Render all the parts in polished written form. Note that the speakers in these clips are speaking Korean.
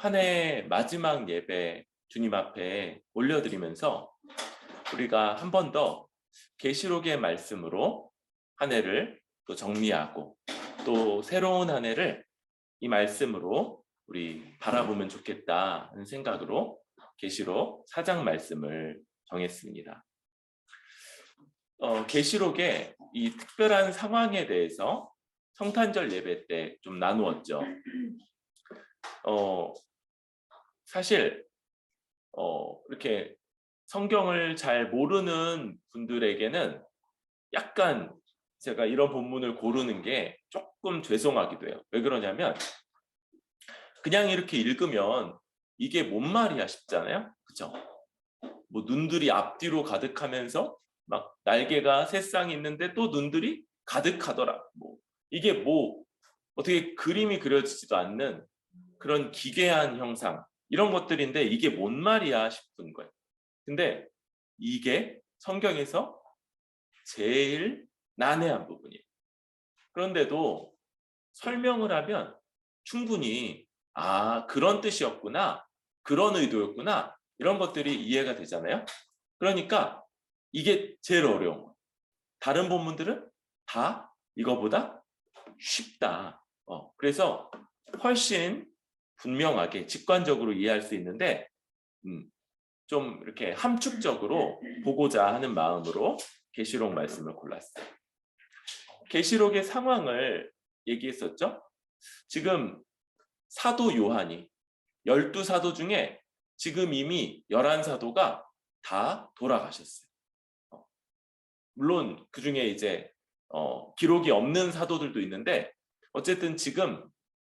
한 해 마지막 예배 주님 앞에 올려드리면서 우리가 한 번 더 계시록의 말씀으로 한 해를 또 정리하고 또 새로운 한 해를 이 말씀으로 우리 바라보면 좋겠다는 생각으로 계시록 4장 말씀을 정했습니다. 계시록의 이 특별한 상황에 대해서 성탄절 예배 때 좀 나누었죠. 사실 이렇게 성경을 잘 모르는 분들에게는 약간 제가 이런 본문을 고르는 게 조금 죄송하기도 해요. 왜 그러냐면 그냥 이렇게 읽으면 이게 뭔 말이야 싶잖아요. 그죠? 뭐 눈들이 앞뒤로 가득하면서 막 날개가 세 쌍이 있는데 또 눈들이 가득하더라. 뭐 이게 뭐 어떻게 그림이 그려지지도 않는 그런 기괴한 형상 이런 것들인데 이게 뭔 말이야 싶은 거예요. 근데 이게 성경에서 제일 난해한 부분이에요. 그런데도 설명을 하면 충분히 그런 뜻이었구나, 그런 의도였구나 이런 것들이 이해가 되잖아요. 그러니까 이게 제일 어려운 거예요. 다른 본문들은 다 이거보다 쉽다. 그래서 훨씬 분명하게 직관적으로 이해할 수 있는데 좀 이렇게 함축적으로 보고자 하는 마음으로 계시록 말씀을 골랐어요. 계시록의 상황을 얘기했었죠. 지금 사도 요한이 12사도 중에 지금 이미 11사도가 다 돌아가셨어요. 물론 그 중에 이제 기록이 없는 사도들도 있는데 어쨌든 지금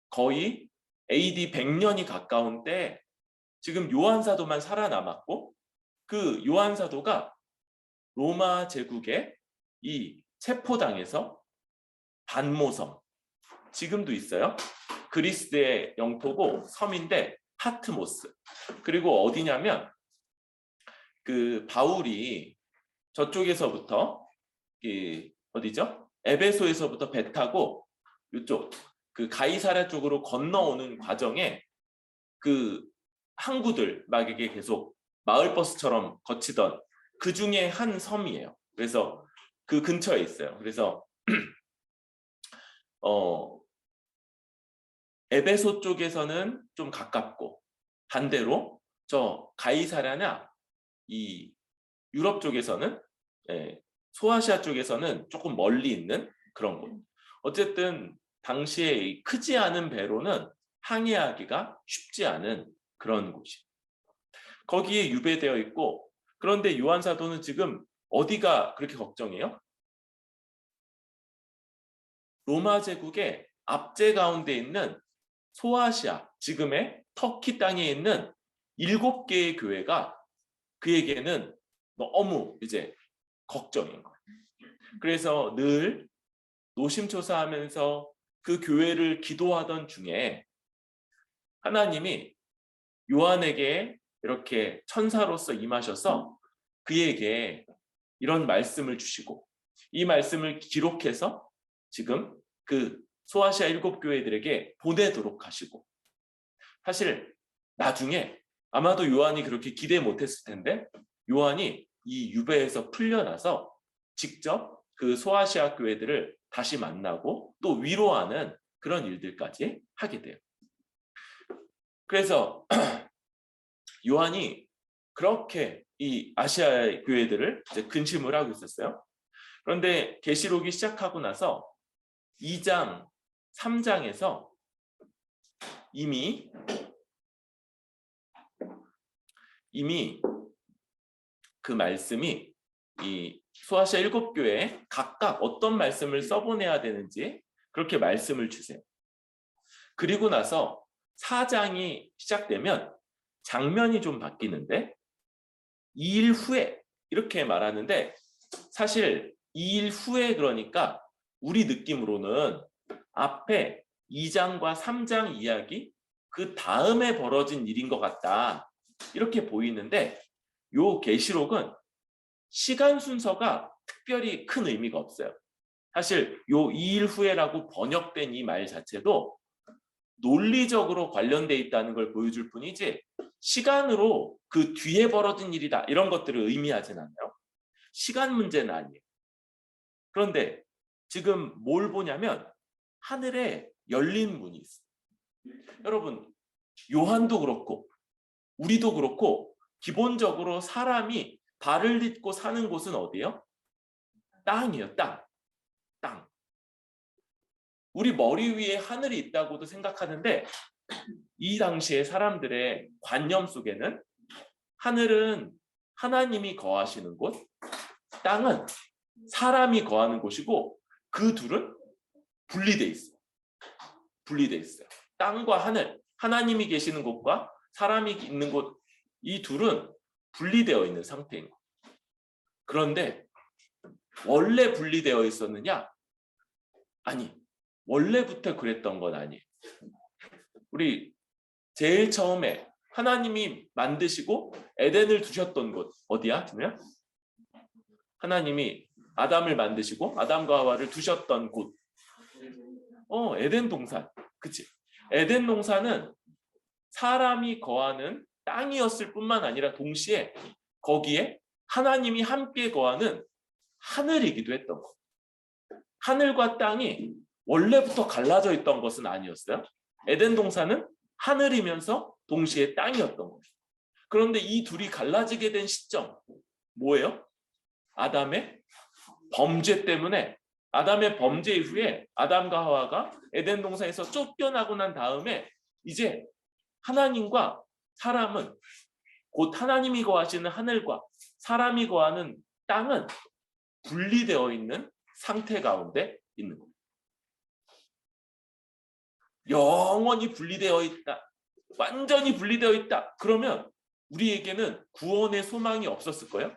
거의 AD 100년이 가까운 때 지금 요한 사도만 살아남았고 그 요한 사도가 로마 제국의 이 체포당해서 반모섬 지금도 있어요. 그리스의 영토고 섬인데 파트모스. 그리고 어디냐면 그 바울이 저쪽에서부터 어디죠? 에베소에서부터 배 타고 이쪽 그 가이사랴 쪽으로 건너오는 과정에 그 항구들 막 이게 계속 마을버스처럼 거치던 그 중에 한 섬이에요. 그래서 그 근처에 있어요. 그래서 에베소 쪽에서는 좀 가깝고 반대로 저 가이사랴나 이 유럽 쪽에서는 소아시아 쪽에서는 조금 멀리 있는 그런 곳. 어쨌든 당시에 크지 않은 배로는 항해하기가 쉽지 않은 그런 곳이. 거기에 유배되어 있고 그런데 요한 사도는 지금 어디가 그렇게 걱정해요? 로마 제국의 압제 가운데 있는 소아시아, 지금의 터키 땅에 있는 7개의 교회가 그에게는 너무 이제 걱정인 거예요. 그래서 늘 노심초사하면서 그 교회를 기도하던 중에 하나님이 요한에게 이렇게 천사로서 임하셔서 그에게 이런 말씀을 주시고 이 말씀을 기록해서 지금 그 소아시아 7교회들에게 보내도록 하시고 사실 나중에 아마도 요한이 그렇게 기대 못했을 텐데 요한이 이 유배에서 풀려나서 직접 그 소아시아 교회들을 다시 만나고 또 위로하는 그런 일들까지 하게 돼요. 그래서 요한이 그렇게 이 아시아 교회들을 이제 근심을 하고 있었어요. 그런데 계시록이 시작하고 나서 2장, 3장에서 이미 그 말씀이 이 소아시아 7교회에 각각 어떤 말씀을 써보내야 되는지 그렇게 말씀을 주세요. 그리고 나서 4장이 시작되면 장면이 좀 바뀌는데 2일 후에 이렇게 말하는데 사실 2일 후에 그러니까 우리 느낌으로는 앞에 2장과 3장 이야기 그 다음에 벌어진 일인 것 같다 이렇게 보이는데 요 계시록은 시간 순서가 특별히 큰 의미가 없어요. 사실 요 2일 후에라고 번역된 이 말 자체도 논리적으로 관련돼 있다는 걸 보여줄 뿐이지 시간으로 그 뒤에 벌어진 일이다 이런 것들을 의미하진 않아요. 시간 문제는 아니에요. 그런데 지금 뭘 보냐면 하늘에 열린 문이 있어요. 여러분, 요한도 그렇고 우리도 그렇고 기본적으로 사람이 발을 딛고 사는 곳은 어디예요? 땅이에요. 땅. 우리 머리 위에 하늘이 있다고도 생각하는데 이 당시에 사람들의 관념 속에는 하늘은 하나님이 거하시는 곳, 땅은 사람이 거하는 곳이고 그 둘은 분리돼 있어요. 분리돼 있어요. 땅과 하늘, 하나님이 계시는 곳과 사람이 있는 곳, 이 둘은 분리되어 있는 상태인 거예요. 그런데 원래 분리되어 있었느냐? 아니, 원래부터 그랬던 건 아니에요. 우리 제일 처음에 하나님이 만드시고 에덴을 두셨던 곳 어디야? 그러면 하나님이 아담을 만드시고 아담과 하와를 두셨던 곳. 에덴 동산. 그치? 에덴 동산은 사람이 거하는 땅이었을 뿐만 아니라 동시에 거기에 하나님이 함께 거하는 하늘이기도 했던 것. 하늘과 땅이 원래부터 갈라져 있던 것은 아니었어요. 에덴 동산은 하늘이면서 동시에 땅이었던 거예요. 그런데 이 둘이 갈라지게 된 시점 뭐예요? 아담의 범죄 때문에, 아담의 범죄 이후에 아담과 하와가 에덴 동산에서 쫓겨나고 난 다음에 이제 하나님과 사람은, 곧 하나님이 거하시는 하늘과 사람이 거하는 땅은 분리되어 있는 상태 가운데 있는 거예요. 영원히 분리되어 있다. 완전히 분리되어 있다. 그러면 우리에게는 구원의 소망이 없었을 거예요.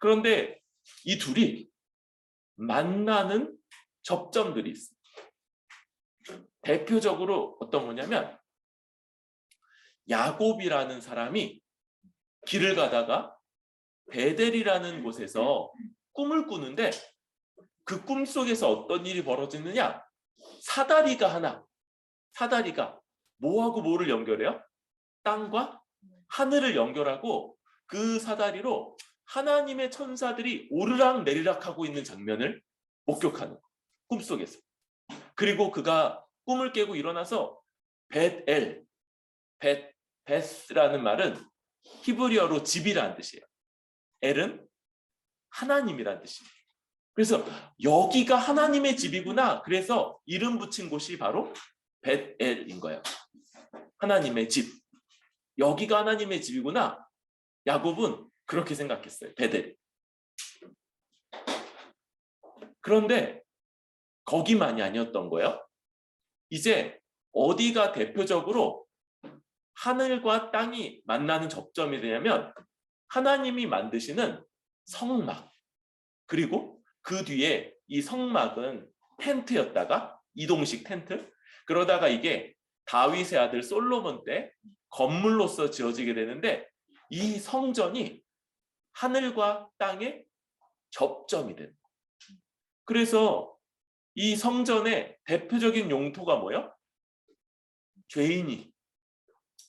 그런데 이 둘이 만나는 접점들이 있어요. 대표적으로 어떤 거냐면 야곱이라는 사람이 길을 가다가 베델이라는 곳에서 꿈을 꾸는데 그 꿈 속에서 어떤 일이 벌어지느냐? 사다리가 뭐하고 뭐를 연결해요? 땅과 하늘을 연결하고 그 사다리로 하나님의 천사들이 오르락 내리락 하고 있는 장면을 목격하는 거예요. 꿈속에서. 그리고 그가 꿈을 깨고 일어나서 베스라는 말은 히브리어로 집이라는 뜻이에요. 엘은 하나님이라는 뜻이에요. 그래서 여기가 하나님의 집이구나. 그래서 이름 붙인 곳이 바로 벳엘인 거예요. 하나님의 집. 여기가 하나님의 집이구나. 야곱은 그렇게 생각했어요. 베델. 그런데 거기만이 아니었던 거예요. 이제 어디가 대표적으로 하늘과 땅이 만나는 접점이 되냐면 하나님이 만드시는 성막, 그리고 그 뒤에 이 성막은 텐트였다가 이동식 텐트, 그러다가 이게 다윗의 아들 솔로몬 때 건물로서 지어지게 되는데 이 성전이 하늘과 땅의 접점이 됩니다. 그래서 이 성전의 대표적인 용토가 뭐예요? 죄인이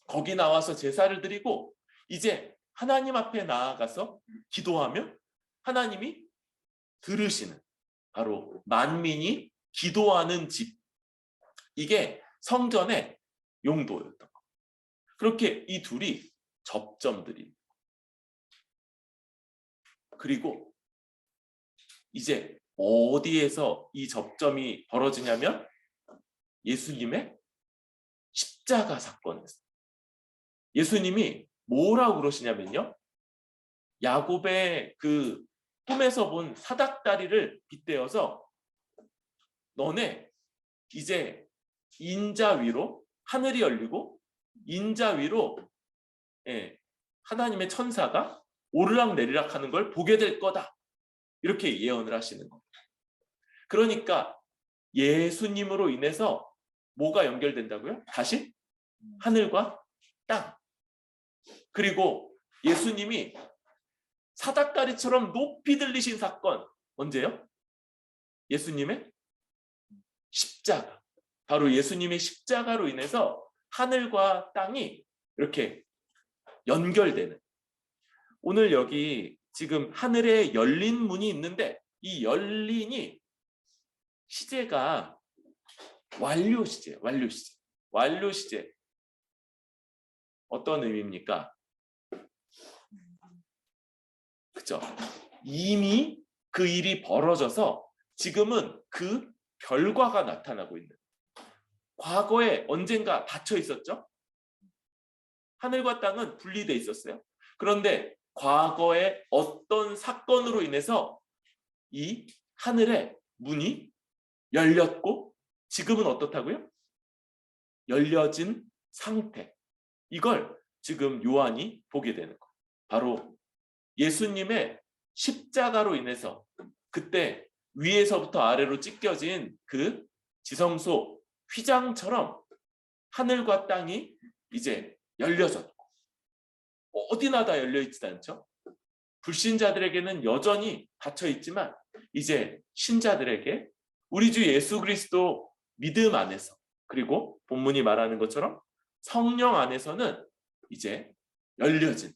거기 나와서 제사를 드리고 이제 하나님 앞에 나아가서 기도하면 하나님이 들으시는, 바로 만민이 기도하는 집, 이게 성전의 용도였던 거. 그렇게 이 둘이 접점들이. 그리고 이제 어디에서 이 접점이 벌어지냐면 예수님의 십자가 사건에서. 예수님이 뭐라고 그러시냐면요, 야곱의 그 꿈에서 본 사닥다리를 빗대어서 너네 이제 인자 위로 하늘이 열리고 인자 위로 하나님의 천사가 오르락 내리락 하는 걸 보게 될 거다, 이렇게 예언을 하시는 겁니다. 그러니까 예수님으로 인해서 뭐가 연결된다고요? 다시 하늘과 땅. 그리고 예수님이 사닥다리처럼 높이 들리신 사건 언제요? 예수님의 십자가, 바로 예수님의 십자가로 인해서 하늘과 땅이 이렇게 연결되는, 오늘 여기 지금 하늘에 열린 문이 있는데 이 열린이 시제가 완료 시제, 완료 시제. 완료 시제. 어떤 의미입니까? 그죠? 이미 그 일이 벌어져서 지금은 그 결과가 나타나고 있는. 과거에 언젠가 닫혀 있었죠? 하늘과 땅은 분리돼 있었어요. 그런데 과거에 어떤 사건으로 인해서 이 하늘의 문이 열렸고 지금은 어떻다고요? 열려진 상태. 이걸 지금 요한이 보게 되는 거예요. 바로 예수님의 십자가로 인해서 그때 위에서부터 아래로 찢겨진 그 지성소 휘장처럼 하늘과 땅이 이제 열려졌고, 어디나 다 열려있지 않죠? 불신자들에게는 여전히 닫혀 있지만 이제 신자들에게 우리 주 예수 그리스도 믿음 안에서, 그리고 본문이 말하는 것처럼 성령 안에서는 이제 열려진,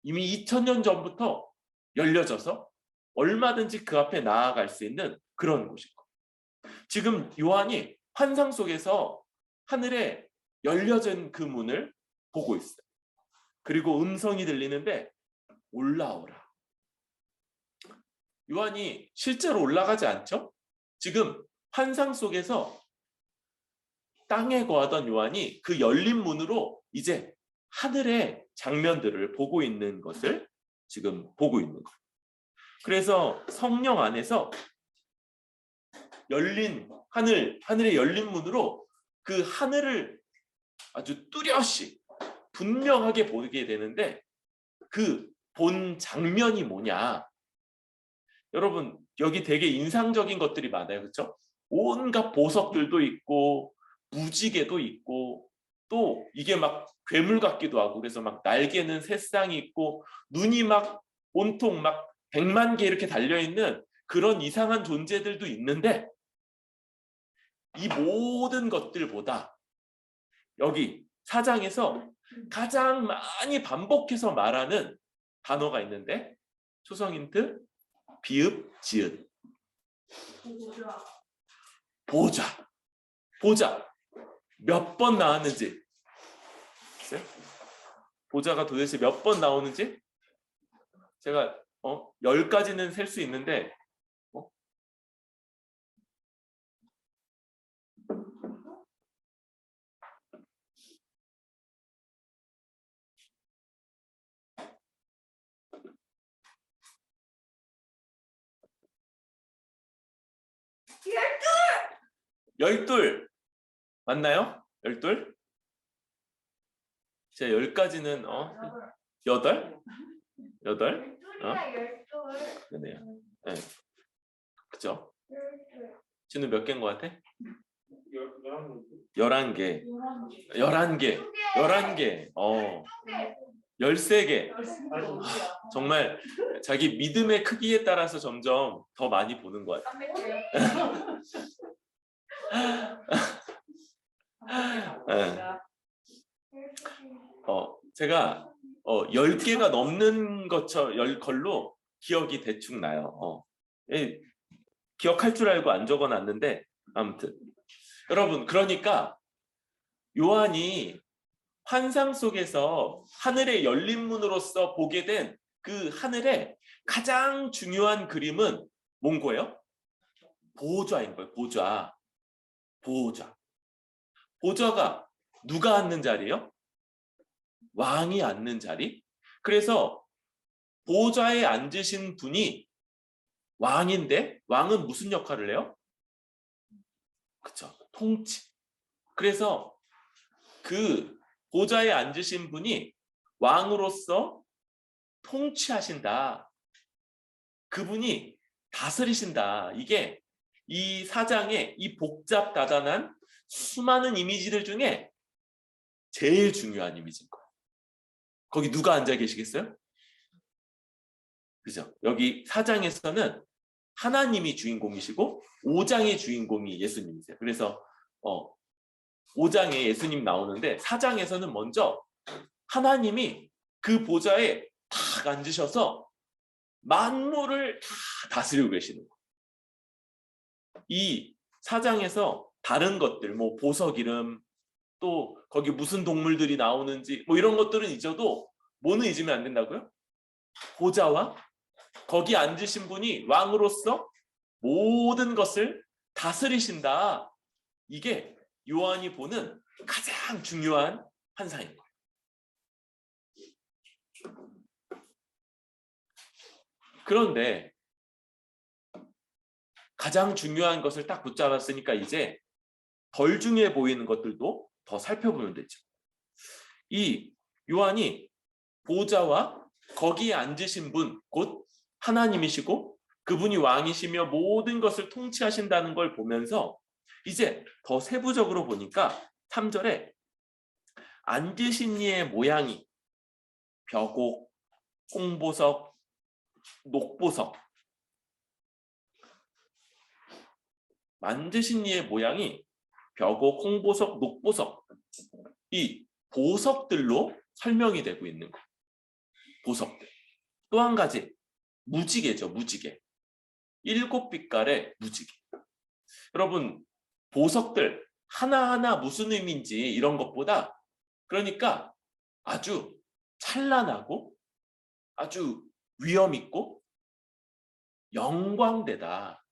이미 2000년 전부터 열려져서 얼마든지 그 앞에 나아갈 수 있는 그런 곳인 거예요. 지금 요한이 환상 속에서 하늘에 열려진 그 문을 보고 있어요. 그리고 음성이 들리는데 올라오라. 요한이 실제로 올라가지 않죠? 지금 환상 속에서 땅에 거하던 요한이 그 열린 문으로 이제 하늘의 장면들을 보고 있는 것을 지금 보고 있는 거예요. 그래서 성령 안에서 열린 하늘의 열린 문으로 그 하늘을 아주 뚜렷이 분명하게 보게 되는데, 그 본 장면이 뭐냐? 여러분 여기 되게 인상적인 것들이 많아요. 그렇죠? 온갖 보석들도 있고 무지개도 있고, 또 이게 막 괴물 같기도 하고, 그래서 막 날개는 새쌍이 있고 눈이 막 온통 막 100만 개 이렇게 달려있는 그런 이상한 존재들도 있는데, 이 모든 것들보다 여기 4장에서 가장 많이 반복해서 말하는 단어가 있는데, 초성 힌트, 비읍, 지읒. 보좌. 보좌. 몇 번 나왔는지. 보좌가 도대체 몇 번 나오는지 제가 10가지는 셀 수 있는데, 12 맞나요? 12? 제가 10가지는 8? 8? 네네요. 네. 그죠? 진우 몇 개인 것 같아? 11개. 11개. 11개. 13개. 정말 자기 믿음의 크기에 따라서 점점 더 많이 보는 것 같아요. 네. 제가 10개가 넘는 걸로 기억이 대충 나요. 기억할 줄 알고 안 적어놨는데, 아무튼 여러분, 그러니까 요한이 환상 속에서 하늘의 열린 문으로서 보게 된 그 하늘의 가장 중요한 그림은 뭔 거예요? 보좌인 거예요. 보좌. 보좌. 보좌가 누가 앉는 자리예요? 왕이 앉는 자리. 그래서 보좌에 앉으신 분이 왕인데, 왕은 무슨 역할을 해요? 그쵸, 통치. 그래서 그 보좌에 앉으신 분이 왕으로서 통치하신다. 그분이 다스리신다. 이게 이 4장의 이 복잡다단한 수많은 이미지들 중에 제일 중요한 이미지인 거예요. 거기 누가 앉아 계시겠어요? 그죠? 여기 4장에서는 하나님이 주인공이시고 5장의 주인공이 예수님이세요. 그래서 5장에 예수님 나오는데 4장에서는 먼저 하나님이 그 보좌에 탁 앉으셔서 만물을 다 다스리고 계시는 거예요. 이 4장에서 다른 것들, 뭐 보석 이름, 또 거기 무슨 동물들이 나오는지 뭐 이런 것들은 잊어도 뭐는 잊으면 안 된다고요? 보좌와 거기 앉으신 분이 왕으로서 모든 것을 다스리신다. 이게 요한이 보는 가장 중요한 환상인 거예요. 그런데 가장 중요한 것을 딱 붙잡았으니까 이제 덜 중요해 보이는 것들도 더 살펴보면 되죠. 이 요한이 보좌와 거기에 앉으신 분, 곧 하나님이시고 그분이 왕이시며 모든 것을 통치하신다는 걸 보면서 이제 더 세부적으로 보니까 3절에 앉으신 이의 모양이 벼곡, 홍보석, 녹보석, 만드신 이의 모양이 벼곡, 홍보석, 녹보석, 이 보석들로 설명이 되고 있는 거예요. 보석들. 또 한 가지 무지개죠. 무지개. 7빛깔의 무지개. 여러분 보석들 하나하나 무슨 의미인지 이런 것보다 그러니까 아주 찬란하고 아주 위엄 있고 영광되다.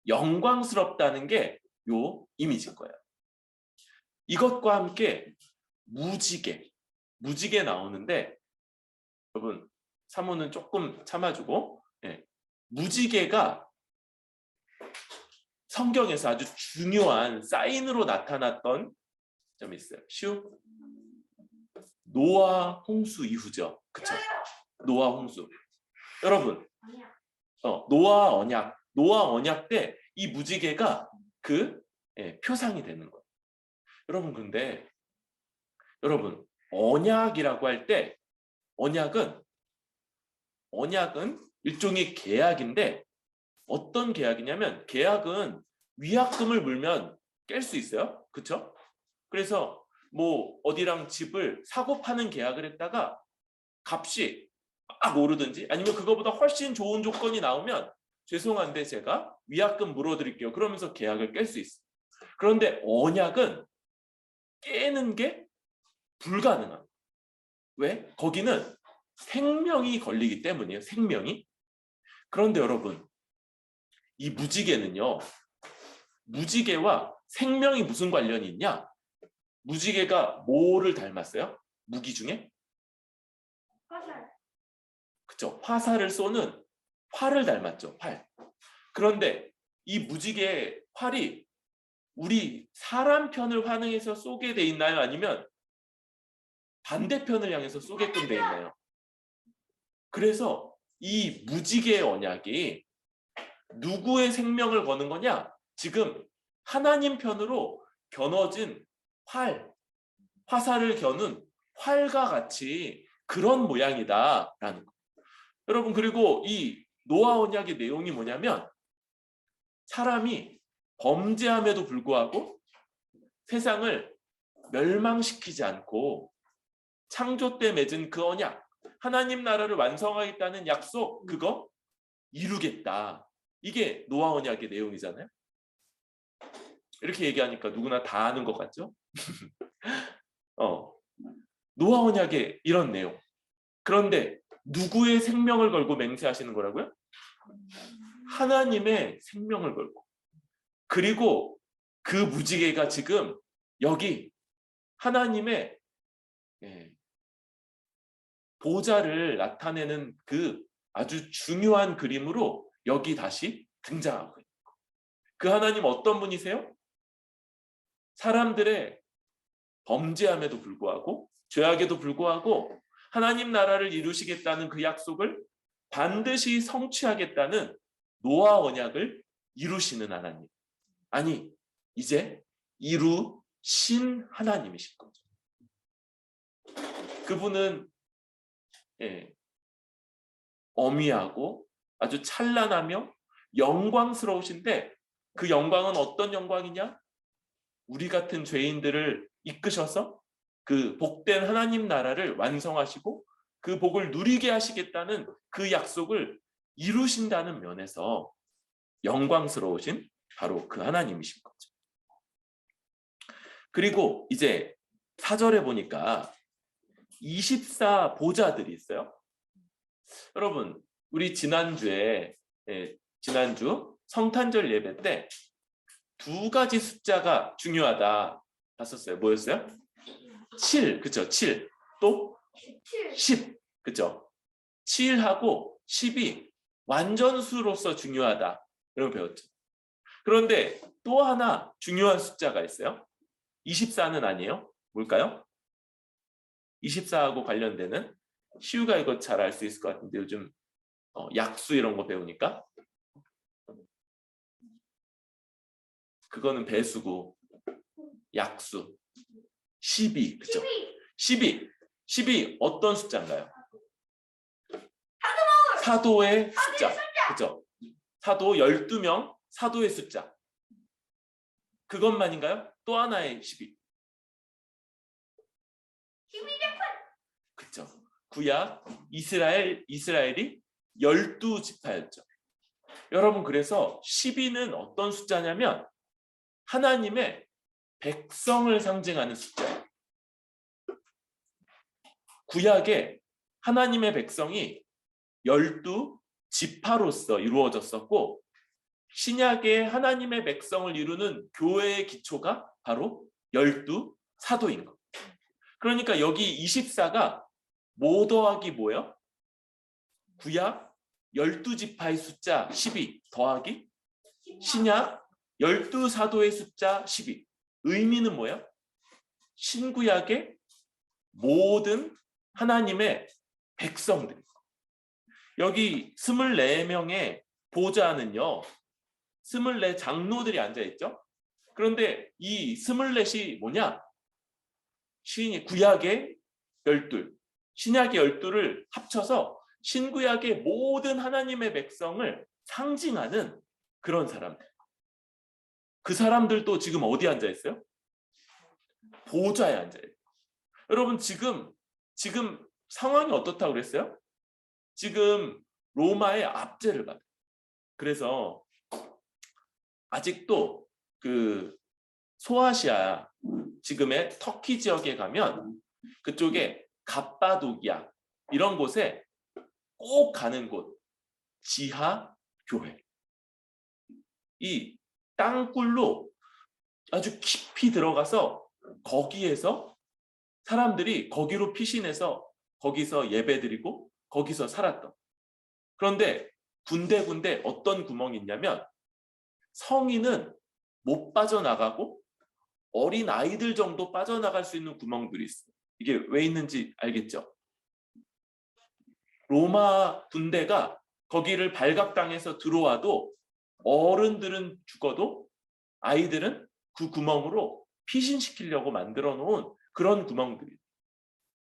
영광스럽다는 게 요 이미지인 거예요. 이것과 함께 무지개. 무지개 나오는데 여러분 사모는 조금 참아주고 무지개가 성경에서 아주 중요한 사인으로 나타났던 점이 있어요. 슈 노아 홍수 이후죠. 그쵸? 노아 홍수. 여러분 노아 언약 때 이 무지개가 그 표상이 되는 거예요. 여러분 근데 여러분 언약이라고 할 때 언약은 일종의 계약인데 어떤 계약이냐면 계약은 위약금을 물면 깰 수 있어요. 그렇죠? 그래서 뭐 어디랑 집을 사고 파는 계약을 했다가 값이 막 오르든지 아니면 그거보다 훨씬 좋은 조건이 나오면 죄송한데 제가 위약금 물어드릴게요. 그러면서 계약을 깰 수 있어요. 그런데 언약은 깨는 게 불가능합니다. 왜? 거기는 생명이 걸리기 때문이에요. 생명이. 그런데 여러분 이 무지개는요. 무지개와 생명이 무슨 관련이 있냐? 무지개가 뭐를 닮았어요? 무기 중에? 화살. 그쵸. 화살을 쏘는 활을 닮았죠. 활. 그런데 이 무지개 활이 우리 사람 편을 환영해서 쏘게 돼 있나요? 아니면 반대편을 향해서 쏘게끔 돼 있나요? 그래서 이 무지개의 언약이 누구의 생명을 거는 거냐? 지금 하나님 편으로 겨눠진 화살을 겨눈 활과 같이 그런 모양이다라는 거. 여러분 그리고 이 노아 언약의 내용이 뭐냐면 사람이 범죄함에도 불구하고 세상을 멸망시키지 않고 창조 때 맺은 그 언약, 하나님 나라를 완성하겠다는 약속, 그거 이루겠다. 이게 노아 언약의 내용이잖아요. 이렇게 얘기하니까 누구나 다 아는 것 같죠? 노아 언약의 이런 내용. 그런데 누구의 생명을 걸고 맹세하시는 거라고요? 하나님의 생명을 걸고. 그리고 그 무지개가 지금 여기 하나님의 보좌를 나타내는 그 아주 중요한 그림으로 여기 다시 등장하고 있는 거예요. 그 하나님 어떤 분이세요? 사람들의 범죄함에도 불구하고 죄악에도 불구하고 하나님 나라를 이루시겠다는 그 약속을 반드시 성취하겠다는 노아 언약을 이루시는 하나님. 아니 이제 이루신 하나님이실 거죠. 그분은 어미하고 아주 찬란하며 영광스러우신데 그 영광은 어떤 영광이냐? 우리 같은 죄인들을 이끄셔서 그 복된 하나님 나라를 완성하시고 그 복을 누리게 하시겠다는 그 약속을 이루신다는 면에서 영광스러우신 바로 그 하나님이신 거죠. 그리고 이제 4절에 보니까 24 보좌들이 있어요. 여러분, 우리 지난주 성탄절 예배 때 두 가지 숫자가 중요하다 봤었어요. 뭐였어요? 7, 그쵸? 7. 또 10, 그쵸? 7하고 10이 완전수로서 중요하다. 이런 거 배웠죠. 그런데 또 하나 중요한 숫자가 있어요. 24는 아니에요. 뭘까요? 24하고 관련되는, 시우가 이거 잘 알 수 있을 것 같은데 요즘 약수 이런 거 배우니까. 그거는 배수고 약수. 12, 그쵸? 12 어떤 숫자인가요? 사도의 숫자, 그쵸? 사도 12명, 사도의 숫자. 그것만인가요? 또 하나의 12. 그쵸? 구약 이스라엘이 12지파였죠. 여러분, 그래서 12는 어떤 숫자냐면 하나님의 백성을 상징하는 숫자예요. 구약에 하나님의 백성이 12지파로서 이루어졌었고, 신약에 하나님의 백성을 이루는 교회의 기초가 바로 12사도인 것. 그러니까 여기 24가 뭐 더하기 뭐예요? 구약 12지파의 숫자 12 더하기 신약 12사도의 숫자 12. 의미는 뭐예요? 신구약의 모든 하나님의 백성들. 여기 24명의 보좌는요, 24 장로들이 앉아있죠. 그런데 이 24이 뭐냐? 구약의 12, 신약의 12를 합쳐서 신구약의 모든 하나님의 백성을 상징하는 그런 사람들. 그 사람들도 지금 어디 앉아있어요? 보좌에 앉아있어요. 여러분, 지금 상황이 어떻다고 그랬어요? 지금 로마의 압제를 받아요. 그래서 아직도 그 소아시아, 지금의 터키 지역에 가면 그쪽에 갑바도기아 이런 곳에 꼭 가는 곳, 지하 교회. 이 땅굴로 아주 깊이 들어가서 거기에서 사람들이 거기로 피신해서 거기서 예배드리고 거기서 살았던. 그런데 군데군데 어떤 구멍이 있냐면 성인은 못 빠져나가고 어린 아이들 정도 빠져나갈 수 있는 구멍들이 있어요. 이게 왜 있는지 알겠죠? 로마 군대가 거기를 발각당해서 들어와도 어른들은 죽어도 아이들은 그 구멍으로 피신시키려고 만들어 놓은 그런 구멍들이에요.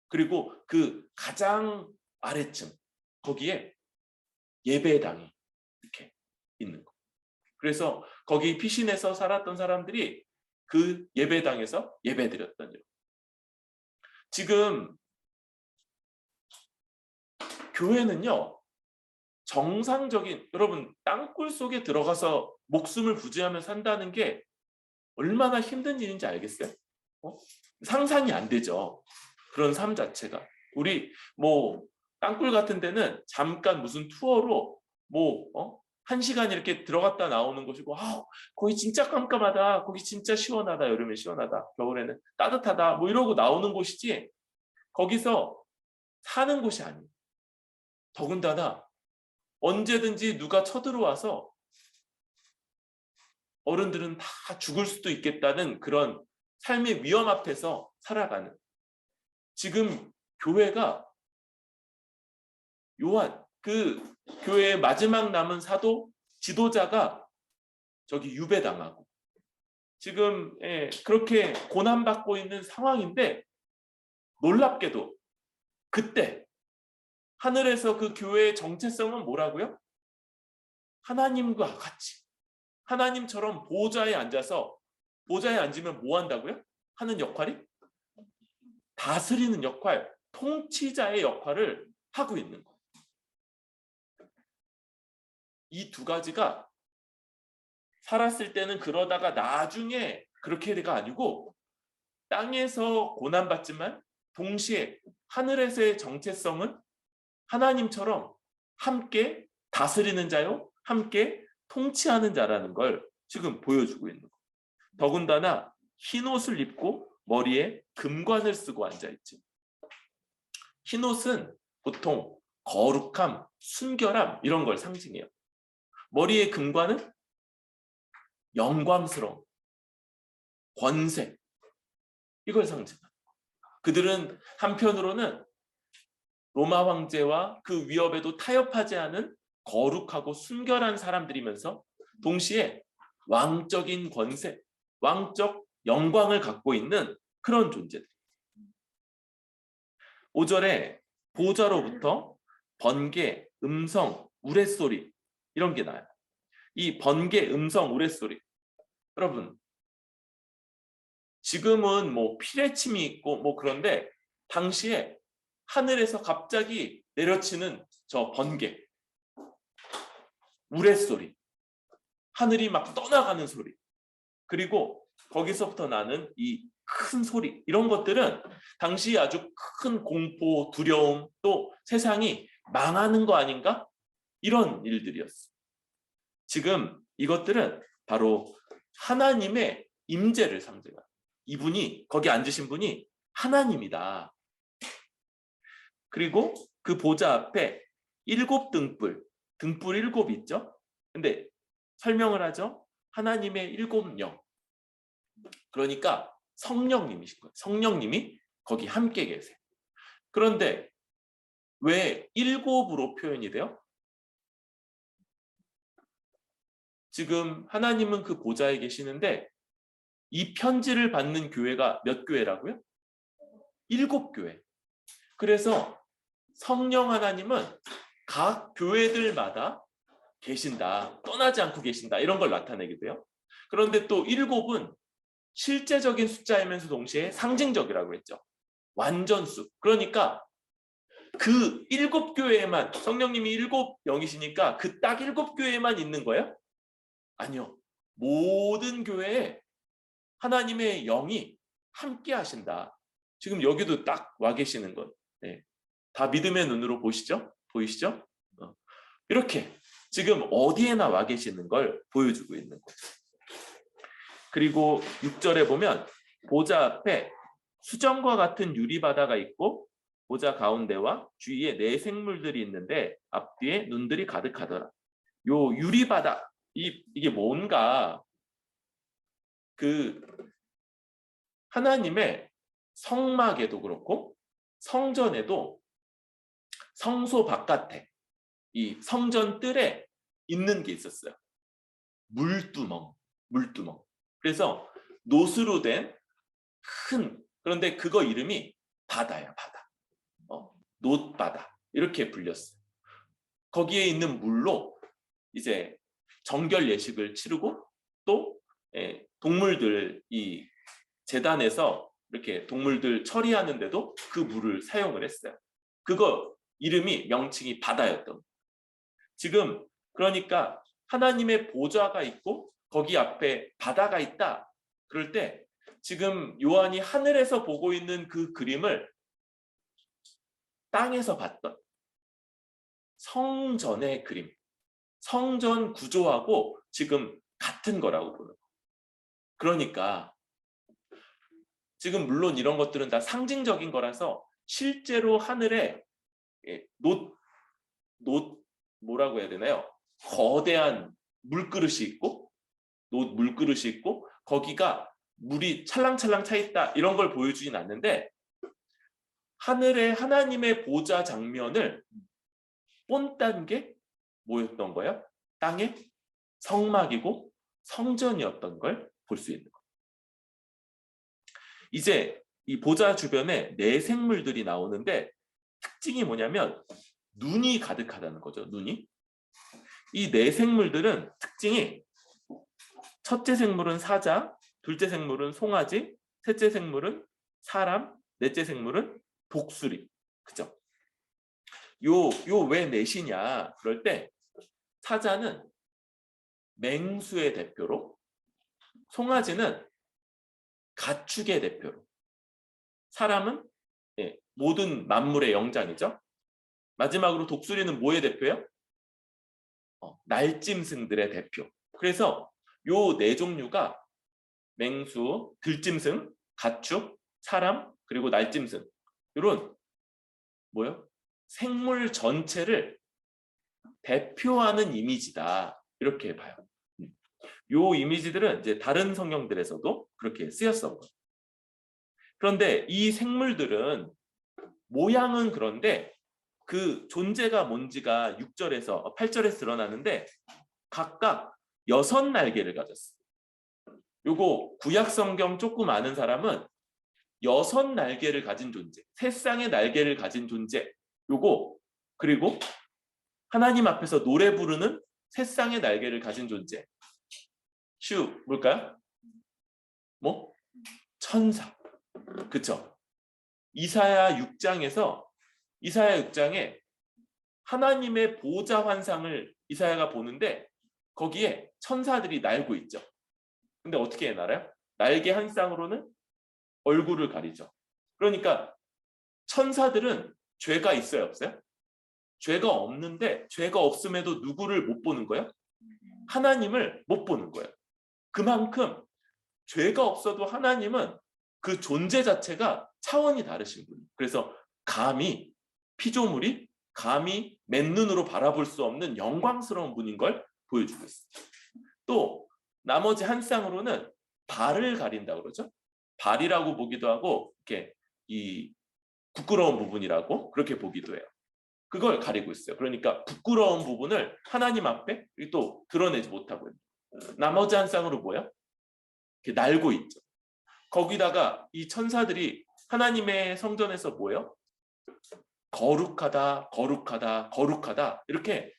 그리고 그 가장 아래층 거기에 예배당이 이렇게 있는 거. 그래서 거기 피신해서 살았던 사람들이 그 예배당에서 예배드렸던 일. 지금 교회는요, 정상적인, 여러분 땅굴 속에 들어가서 목숨을 부지하며 산다는 게 얼마나 힘든 일인지 알겠어요? 상상이 안 되죠. 그런 삶 자체가. 우리 뭐 땅굴 같은 데는 잠깐 무슨 투어로 뭐 1시간 이렇게 들어갔다 나오는 곳이고, 거기 진짜 깜깜하다, 거기 진짜 시원하다, 여름에 시원하다, 겨울에는 따뜻하다 뭐 이러고 나오는 곳이지 거기서 사는 곳이 아니에요. 더군다나 언제든지 누가 쳐들어와서 어른들은 다 죽을 수도 있겠다는 그런 삶의 위험 앞에서 살아가는. 지금 교회가 요한, 그 교회의 마지막 남은 사도 지도자가 저기 유배당하고 지금 그렇게 고난받고 있는 상황인데, 놀랍게도 그때 하늘에서 그 교회의 정체성은 뭐라고요? 하나님과 같이, 하나님처럼 보좌에 앉아서 보좌에 앉으면 뭐 한다고요? 하는 역할이 다스리는 역할, 통치자의 역할을 하고 있는 거예요. 이 두 가지가 살았을 때는 그러다가 나중에 그렇게가 아니고 땅에서 고난받지만 동시에 하늘에서의 정체성은 하나님처럼 함께 다스리는 자요, 함께 통치하는 자라는 걸 지금 보여주고 있는 거예요. 더군다나 흰 옷을 입고 머리에 금관을 쓰고 앉아있죠. 흰 옷은 보통 거룩함, 순결함 이런 걸 상징해요. 머리에 금관은 영광스러움, 권세 이걸 상징합니다. 그들은 한편으로는 로마 황제와 그 위협에도 타협하지 않은 거룩하고 순결한 사람들이면서 동시에 왕적인 권세, 왕적 영광을 갖고 있는 그런 존재들. 5절에 보좌로부터 번개, 음성, 우레소리 이런 게 나요. 이 번개, 음성, 우레소리. 여러분, 지금은 뭐 피레침이 있고 뭐 그런데 당시에 하늘에서 갑자기 내려치는 저 번개, 우레소리, 하늘이 막 떠나가는 소리, 그리고 거기서부터 나는 이 큰 소리, 이런 것들은 당시 아주 큰 공포, 두려움, 또 세상이 망하는 거 아닌가? 이런 일들이었어. 지금 이것들은 바로 하나님의 임재를 상징해요. 이분이, 거기 앉으신 분이 하나님이다. 그리고 그 보좌 앞에 7 등불, 등불 7 있죠? 근데 설명을 하죠. 하나님의 7 영. 그러니까 성령님이신 거예요. 성령님이 거기 함께 계세요. 그런데 왜 7으로 표현이 돼요? 지금 하나님은 그 보좌에 계시는데 이 편지를 받는 교회가 몇 교회라고요? 7 교회. 그래서 성령 하나님은 각 교회들마다 계신다, 떠나지 않고 계신다, 이런 걸 나타내게 돼요. 그런데 또 7은 실제적인 숫자이면서 동시에 상징적이라고 했죠. 완전수. 그러니까 그 7 교회에만, 성령님이 7 영이시니까 그 딱 7 교회에만 있는 거예요? 아니요. 모든 교회에 하나님의 영이 함께 하신다. 지금 여기도 딱 와 계시는 것. 네. 다 믿음의 눈으로 보시죠? 보이시죠? 이렇게 지금 어디에나 와 계시는 걸 보여주고 있는 거죠. 그리고 6절에 보면 보좌 앞에 수정과 같은 유리바다가 있고 보좌 가운데와 주위에 4 생물들이 있는데 앞뒤에 눈들이 가득하더라. 요 유리바다, 이게 뭔가 그 하나님의 성막에도 그렇고 성전에도 성소 바깥에 이 성전 뜰에 있는 게 있었어요. 물두멍. 그래서 노수로 된 큰, 그런데 그거 이름이 바다야, 바다. 놋바다. 이렇게 불렸어요. 거기에 있는 물로 이제 정결 예식을 치르고 또 동물들, 이 제단에서 이렇게 동물들 처리하는데도 그 물을 사용을 했어요. 그거 이름이, 명칭이 바다였던 거예요. 지금 그러니까 하나님의 보좌가 있고 거기 앞에 바다가 있다. 그럴 때 지금 요한이 하늘에서 보고 있는 그 그림을 땅에서 봤던 성전의 그림, 성전 구조하고 지금 같은 거라고 보는 거예요. 그러니까 지금 물론 이런 것들은 다 상징적인 거라서 실제로 하늘에 뭐라고 해야 되나요? 거대한 물그릇이 있고 물그릇이 있고 거기가 물이 찰랑찰랑 차 있다, 이런 걸 보여주진 않는데 하늘에 하나님의 보좌 장면을 본딴 게 뭐였던 거예요? 땅의 성막이고 성전이었던 걸 볼 수 있는 거예요. 이제 이 보좌 주변에 4 생물들이 나오는데 특징이 뭐냐면 눈이 가득하다는 거죠. 눈이. 이 4 생물들은 특징이, 첫째 생물은 사자, 둘째 생물은 송아지, 셋째 생물은 사람, 넷째 생물은 독수리. 그죠? 요 왜 넷이냐? 그럴 때 사자는 맹수의 대표로, 송아지는 가축의 대표로, 사람은 모든 만물의 영장이죠. 마지막으로 독수리는 뭐의 대표예요? 날짐승들의 대표. 그래서 요 네 종류가 맹수, 들짐승, 가축, 사람, 그리고 날짐승. 이런 뭐요? 생물 전체를 대표하는 이미지다. 이렇게 봐요. 요 이미지들은 이제 다른 성경들에서도 그렇게 쓰였어. 그런데 이 생물들은 모양은 그런데 그 존재가 뭔지가 6절에서 8절에서 드러나는데 각각 6날개를 가졌어. 요거 구약 성경 조금 아는 사람은 6날개를 가진 존재, 3쌍의 날개를 가진 존재, 요거, 그리고 하나님 앞에서 노래 부르는 3쌍의 날개를 가진 존재. 뭘까요? 뭐? 천사. 그쵸? 이사야 6장에 하나님의 보좌 환상을 이사야가 보는데 거기에 천사들이 날고 있죠. 근데 어떻게 날아요? 날개 한 쌍으로는 얼굴을 가리죠. 그러니까 천사들은 죄가 있어요, 없어요? 죄가 없는데 죄가 없음에도 누구를 못 보는 거예요? 하나님을 못 보는 거예요. 그만큼 죄가 없어도 하나님은 그 존재 자체가 차원이 다르신 분이에요. 그래서 피조물이 감히 맨눈으로 바라볼 수 없는 영광스러운 분인 걸 보여주고 있어요. 또 나머지 한 쌍으로는 발을 가린다고 그러죠. 발이라고 보기도 하고 이렇게 이 부끄러운 부분이라고 그렇게 보기도 해요. 그걸 가리고 있어요. 그러니까 부끄러운 부분을 하나님 앞에 또 드러내지 못하고 있는. 나머지 한 쌍으로 뭐예요? 이렇게 날고 있죠. 거기다가 이 천사들이 하나님의 성전에서 뭐예요? 거룩하다, 거룩하다, 거룩하다 이렇게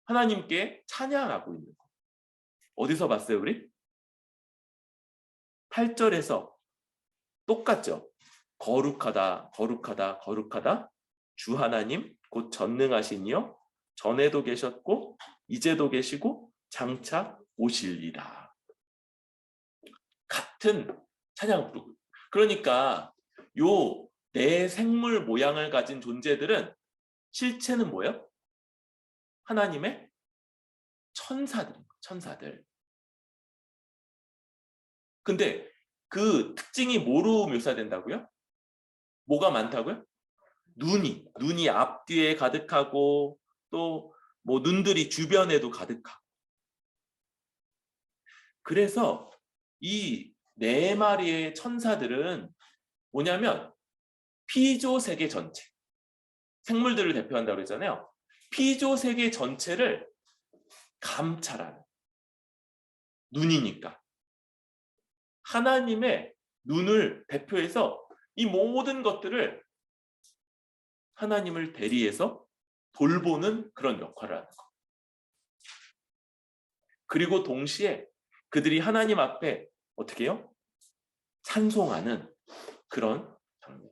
하나님께 찬양하고 있는 거. 어디서 봤어요, 우리? 8절에서 똑같죠. 거룩하다, 거룩하다, 거룩하다. 주 하나님 곧 전능하시니요 전에도 계셨고 이제도 계시고 장차 오실리라. 같은 찬양 부르고. 그러니까 요 내 생물 모양을 가진 존재들은 실체는 뭐예요? 하나님의 천사들. 근데 그 특징이 뭐로 묘사된다고요? 뭐가 많다고요? 눈이 앞뒤에 가득하고 또 뭐 눈들이 주변에도 가득하고. 그래서 이 4마리의 천사들은 뭐냐면 피조 세계 전체, 생물들을 대표한다고 그랬잖아요. 피조 세계 전체를 감찰하는 눈이니까 하나님의 눈을 대표해서 이 모든 것들을 하나님을 대리해서 돌보는 그런 역할을 하는 거. 그리고 동시에 그들이 하나님 앞에 어떻게 해요? 찬송하는 그런 장면.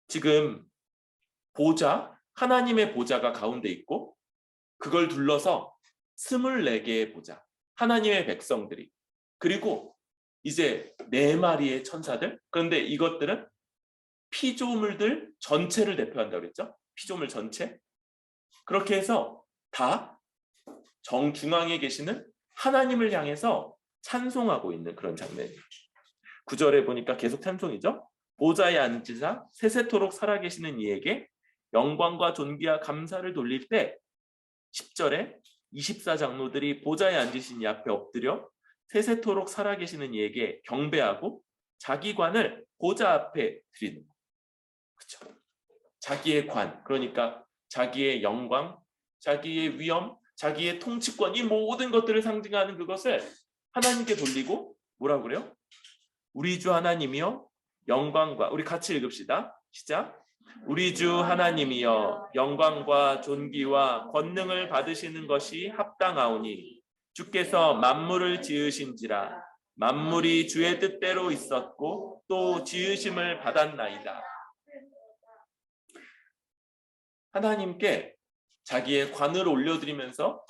지금 하나님의 보좌가 가운데 있고 그걸 둘러서 24개의 보좌, 하나님의 백성들이, 그리고 이제 4마리의 천사들. 그런데 이것들은 피조물들 전체를 대표한다고 그랬죠? 피조물 전체. 그렇게 해서 다 정중앙에 계시는 하나님을 향해서 찬송하고 있는 그런 장면이에요. 9절에 보니까 계속 찬송이죠. 보좌에 앉으사 세세토록 살아계시는 이에게 영광과 존귀와 감사를 돌릴 때 10절에 24장로들이 보좌에 앉으신 이 앞에 엎드려 세세토록 살아계시는 이에게 경배하고 자기 관을 보좌 앞에 드리는 거. 그렇죠? 자기의 관, 그러니까 자기의 영광, 자기의 위엄, 자기의 통치권, 이 모든 것들을 상징하는 그것을 하나님께 돌리고 뭐라고 그래요? 우리 주 하나님이여 영광과, 우리 같이 읽읍시다. 시작. 우리 주 하나님이여 영광과 존귀와 권능을 받으시는 것이 합당하오니 주께서 만물을 지으신지라 만물이 주의 뜻대로 있었고 또 지으심을 받았나이다. 하나님께 자기의 관을 돌려드리면서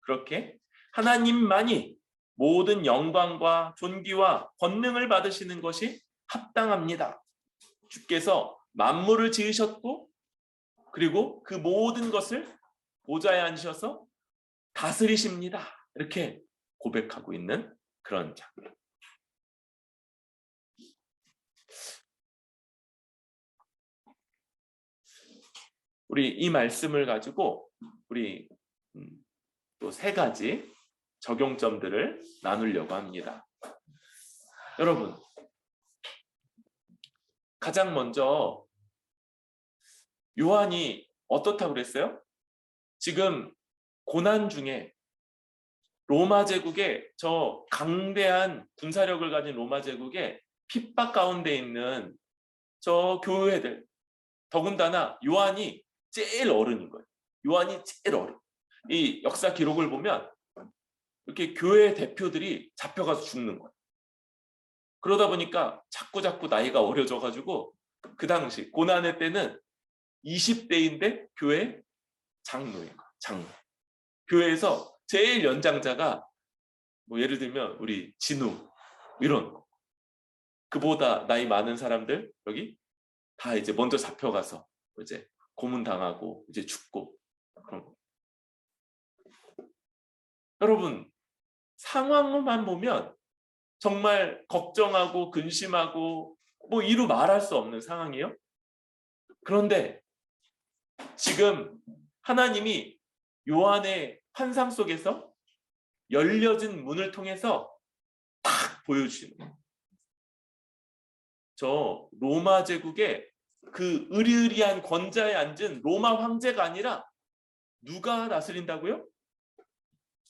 그렇게 하나님만이 모든 영광과 존귀와 권능을 받으시는 것이 합당합니다. 주께서 만물을 지으셨고 그리고 그 모든 것을 보좌에 앉으셔서 다스리십니다. 이렇게 고백하고 있는 그런 장면. 우리 이 말씀을 가지고 우리 또 3가지 적용점들을 나누려고 합니다. 여러분, 가장 먼저 요한이 어떻다고 그랬어요? 지금 고난 중에 로마 제국의 저 강대한 군사력을 가진 로마 제국의 핍박 가운데 있는 저 교회들, 더군다나 요한이 제일 어른인 거예요. 요한이 제일 어른. 이 역사 기록을 보면 이렇게 교회 대표들이 잡혀가서 죽는 거예요. 그러다 보니까 자꾸 나이가 어려져가지고 그 당시 고난의 때는 20대인데 교회 장로인 거예요. 장로. 교회에서 제일 연장자가 뭐 예를 들면 우리 진우 이런 거. 그보다 나이 많은 사람들 여기 다 이제 먼저 잡혀가서 이제 고문당하고 이제 죽고 그런 거. 여러분 상황만 보면 정말 걱정하고 근심하고 뭐 이루 말할 수 없는 상황이에요. 그런데 지금 하나님이 요한의 환상 속에서 열려진 문을 통해서 딱 보여주시는 거예요. 저 로마 제국의 그 으리으리한 권좌에 앉은 로마 황제가 아니라 누가 다스린다고요?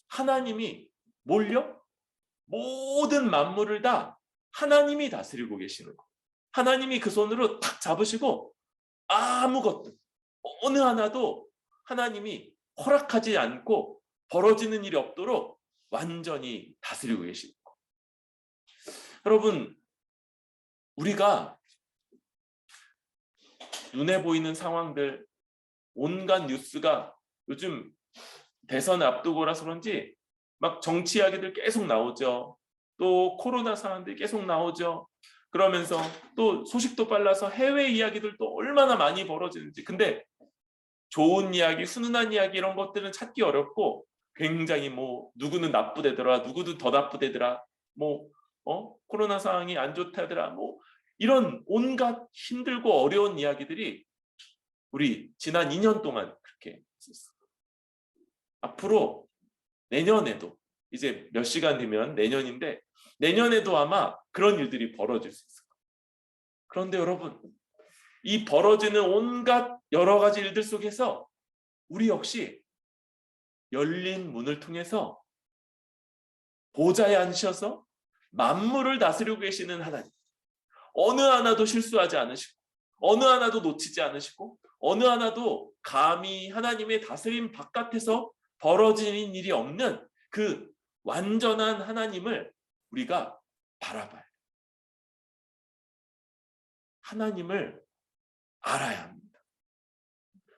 하나님이 뭘요? 모든 만물을 다 하나님이 다스리고 계시는 거예요. 하나님이 그 손으로 탁 잡으시고 아무것도 어느 하나도 하나님이 허락하지 않고 벌어지는 일이 없도록 완전히 다스리고 계시는 거예요. 여러분 우리가 눈에 보이는 상황들 온갖 뉴스가 요즘 대선 앞두고라서 그런지 막 정치 이야기들 계속 나오죠. 또 코로나 상황들이 계속 나오죠. 그러면서 또 소식도 빨라서 해외 이야기들도 얼마나 많이 벌어지는지. 근데 좋은 이야기, 훈훈한 이야기 이런 것들은 찾기 어렵고 굉장히 뭐 누구는 나쁘대더라, 누구도 더 나쁘대더라, 뭐 코로나 상황이 안 좋다더라, 뭐 이런 온갖 힘들고 어려운 이야기들이 우리 지난 2년 동안 그렇게 있었어요. 앞으로 내년에도 이제 몇 시간 뒤면 내년인데 내년에도 아마 그런 일들이 벌어질 수 있을 거예요. 그런데 여러분 이 벌어지는 온갖 여러 가지 일들 속에서 우리 역시 열린 문을 통해서 보좌에 앉으셔서 만물을 다스리고 계시는 하나님, 어느 하나도 실수하지 않으시고 어느 하나도 놓치지 않으시고 어느 하나도 감히 하나님의 다스림 바깥에서 벌어지는 일이 없는 그 완전한 하나님을 우리가 바라봐요. 하나님을 알아야 합니다.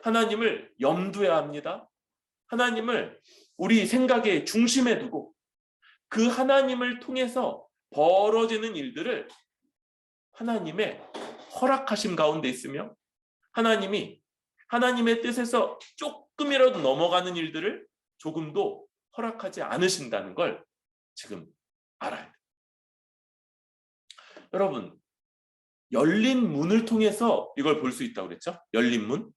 하나님을 염두에 합니다. 하나님을 우리 생각의 중심에 두고 그 하나님을 통해서 벌어지는 일들을 하나님의 허락하심 가운데 있으며 하나님이 하나님의 뜻에서 조금이라도 넘어가는 일들을 조금도 허락하지 않으신다는 걸 지금 알아야 돼요. 여러분 열린 문을 통해서 이걸 볼 수 있다고 그랬죠? 열린 문.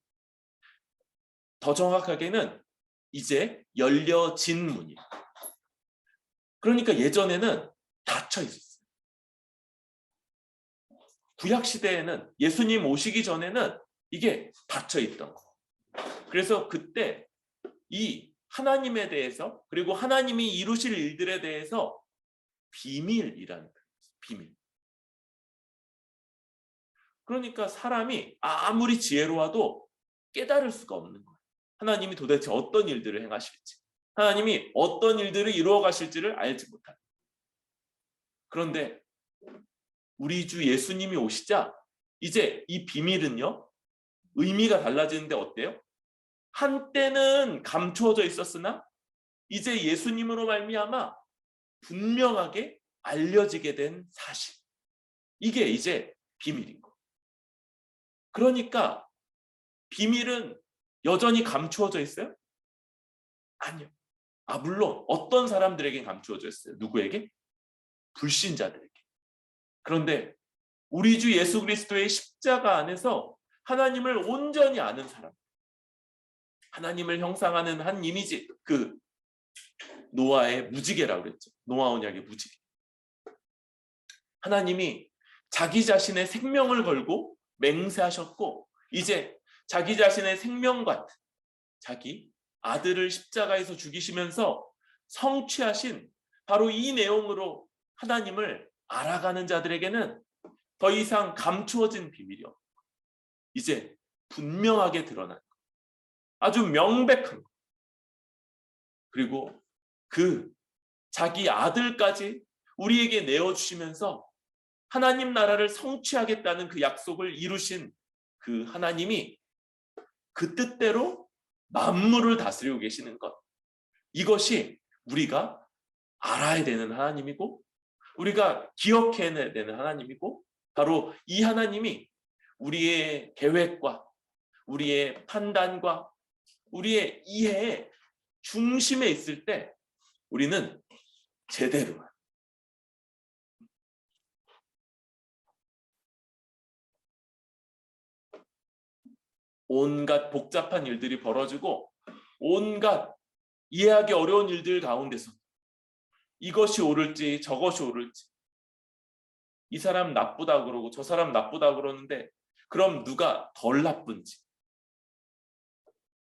더 정확하게는 이제 열려진 문이에요. 그러니까 예전에는 닫혀 있었어요. 구약 시대에는 예수님 오시기 전에는 이게 닫혀 있던 거예요. 그래서 그때 이 하나님에 대해서 그리고 하나님이 이루실 일들에 대해서 비밀이라는 거예요. 비밀. 그러니까 사람이 아무리 지혜로워도 깨달을 수가 없는 거예요. 하나님이 도대체 어떤 일들을 행하실지. 하나님이 어떤 일들을 이루어 가실지를 알지 못하는. 그런데 우리 주 예수님이 오시자 이제 이 비밀은요, 의미가 달라지는데 어때요? 한때는 감추어져 있었으나 이제 예수님으로 말미암아 분명하게 알려지게 된 사실. 이게 이제 비밀인 거예요. 그러니까 비밀은 여전히 감추어져 있어요? 아니요. 물론 어떤 사람들에게 감추어져 있어요. 누구에게? 불신자들에게. 그런데 우리 주 예수 그리스도의 십자가 안에서 하나님을 온전히 아는 사람, 하나님을 형상하는 한 이미지, 그 노아의 무지개라고 그랬죠. 노아 언약의 무지개. 하나님이 자기 자신의 생명을 걸고 맹세하셨고 이제 자기 자신의 생명 같은 자기 아들을 십자가에서 죽이시면서 성취하신 바로 이 내용으로 하나님을 알아가는 자들에게는 더 이상 감추어진 비밀이요, 이제 분명하게 드러난 것, 아주 명백한 것. 그리고 그 자기 아들까지 우리에게 내어주시면서 하나님 나라를 성취하겠다는 그 약속을 이루신 그 하나님이 그 뜻대로 만물을 다스리고 계시는 것, 이것이 우리가 알아야 되는 하나님이고 우리가 기억해내야 되는 하나님이고, 바로 이 하나님이 우리의 계획과 우리의 판단과 우리의 이해의 중심에 있을 때 우리는 제대로 온갖 복잡한 일들이 벌어지고 온갖 이해하기 어려운 일들 가운데서 이것이 옳을지 저것이 옳을지, 이 사람 나쁘다 그러고 저 사람 나쁘다 그러는데 그럼 누가 덜 나쁜지,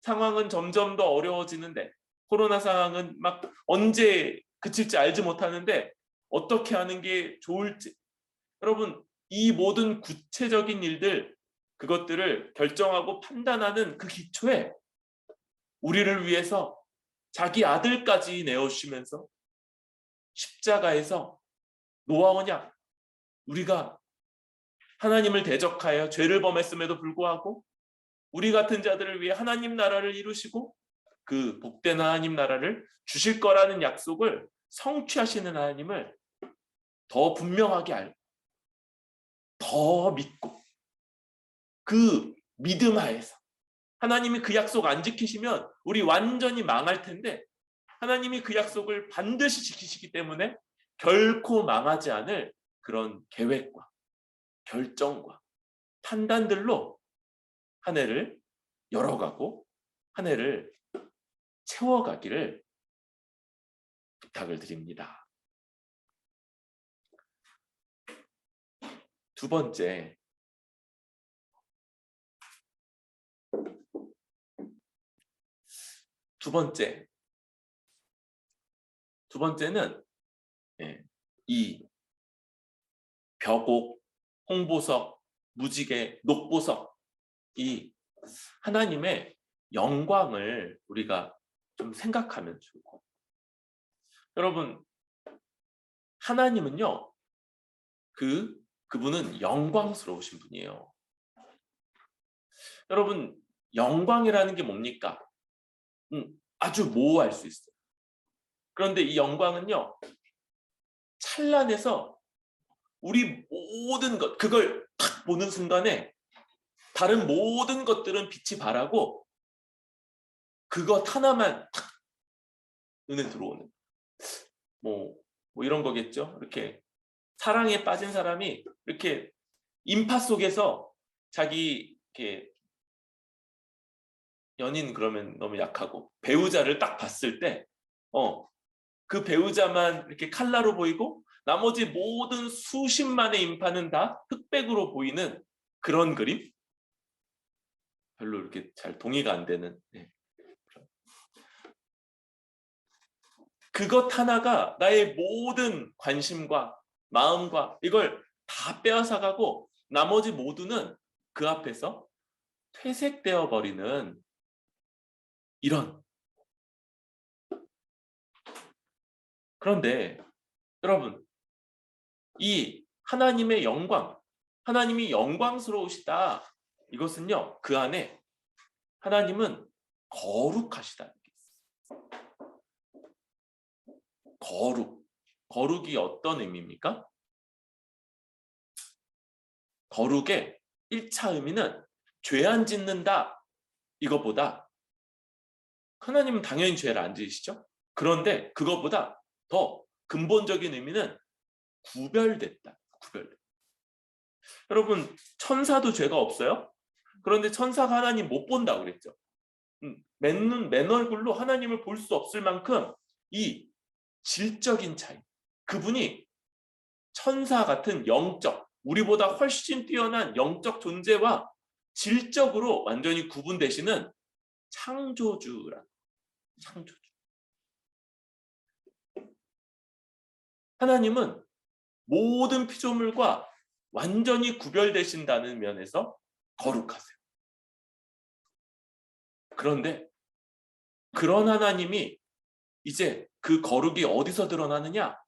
상황은 점점 더 어려워지는데 코로나 상황은 막 언제 그칠지 알지 못하는데 어떻게 하는 게 좋을지, 여러분 이 모든 구체적인 일들, 그것들을 결정하고 판단하는 그 기초에 우리를 위해서 자기 아들까지 내어주시면서 십자가에서 노아 언약, 우리가 하나님을 대적하여 죄를 범했음에도 불구하고 우리 같은 자들을 위해 하나님 나라를 이루시고 그 복된 하나님 나라를 주실 거라는 약속을 성취하시는 하나님을 더 분명하게 알고 더 믿고, 그 믿음 하에서 하나님이 그 약속 안 지키시면 우리 완전히 망할 텐데 하나님이 그 약속을 반드시 지키시기 때문에 결코 망하지 않을 그런 계획과 결정과 판단들로 한 해를 열어가고 한 해를 채워가기를 부탁을 드립니다. 두 번째는 이 벼곡, 홍보석, 무지개, 녹보석, 이 하나님의 영광을 우리가 좀 생각하면 좋을 것 같아요. 여러분, 하나님은요, 그분은 영광스러우신 분이에요. 여러분, 영광이라는 게 뭡니까? 아주 모호할 수 있어요. 그런데 이 영광은요, 찬란해서 우리 모든 것, 그걸 탁 보는 순간에 다른 모든 것들은 빛이 바라고 그것 하나만 탁 눈에 들어오는, 뭐 이런 거겠죠. 이렇게 사랑에 빠진 사람이 이렇게 인파 속에서 자기 이렇게 연인 그러면 너무 약하고 배우자를 딱 봤을 때 그 배우자만 이렇게 칼라로 보이고 나머지 모든 수십만의 인파는 다 흑백으로 보이는 그런 그림? 별로 이렇게 잘 동의가 안 되는. 그것 하나가 나의 모든 관심과 마음과 이걸 다 빼앗아가고 나머지 모두는 그 앞에서 퇴색되어 버리는 이런 그런데 여러분, 이 하나님의 영광, 하나님이 영광스러우시다. 이것은요, 그 안에 하나님은 거룩하시다는 게 있어요. 거룩. 거룩이 어떤 의미입니까? 거룩의 1차 의미는 죄 안 짓는다. 이것보다 하나님은 당연히 죄를 안 지으시죠. 그런데 그것보다 더 근본적인 의미는 구별됐다. 구별됐다. 여러분, 천사도 죄가 없어요? 그런데 천사가 하나님 못 본다고 그랬죠. 맨눈 맨얼굴로 하나님을 볼 수 없을 만큼 이 질적인 차이. 그분이 천사 같은 영적, 우리보다 훨씬 뛰어난 영적 존재와 질적으로 완전히 구분되시는 창조주라. 창조주. 하나님은 모든 피조물과 완전히 구별되신다는 면에서 거룩하세요. 그런데 그런 하나님이 이제 그 거룩이 어디서 드러나느냐?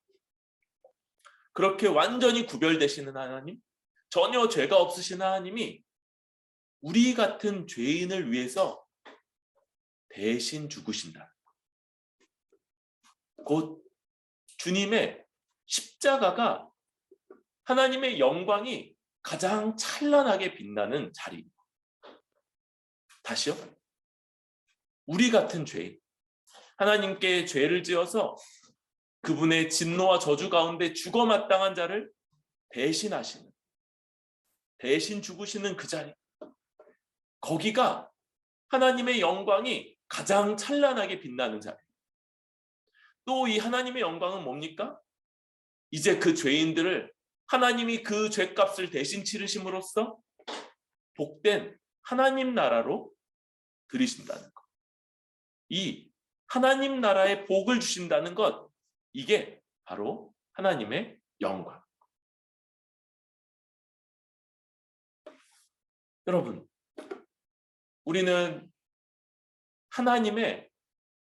그렇게 완전히 구별되시는 하나님, 전혀 죄가 없으신 하나님이 우리 같은 죄인을 위해서 대신 죽으신다. 곧 주님의 십자가가 하나님의 영광이 가장 찬란하게 빛나는 자리입니다. 다시요. 우리 같은 죄인, 하나님께 죄를 지어서 그분의 진노와 저주 가운데 죽어 마땅한 자를 대신하시는, 대신 죽으시는 그 자리, 거기가 하나님의 영광이 가장 찬란하게 빛나는 자리. 또 이 하나님의 영광은 뭡니까? 이제 그 죄인들을 하나님이 그 죄값을 대신 치르심으로써 복된 하나님 나라로 들이신다는 것. 이 하나님 나라의 복을 주신다는 것, 이게 바로 하나님의 영광. 여러분, 우리는 하나님의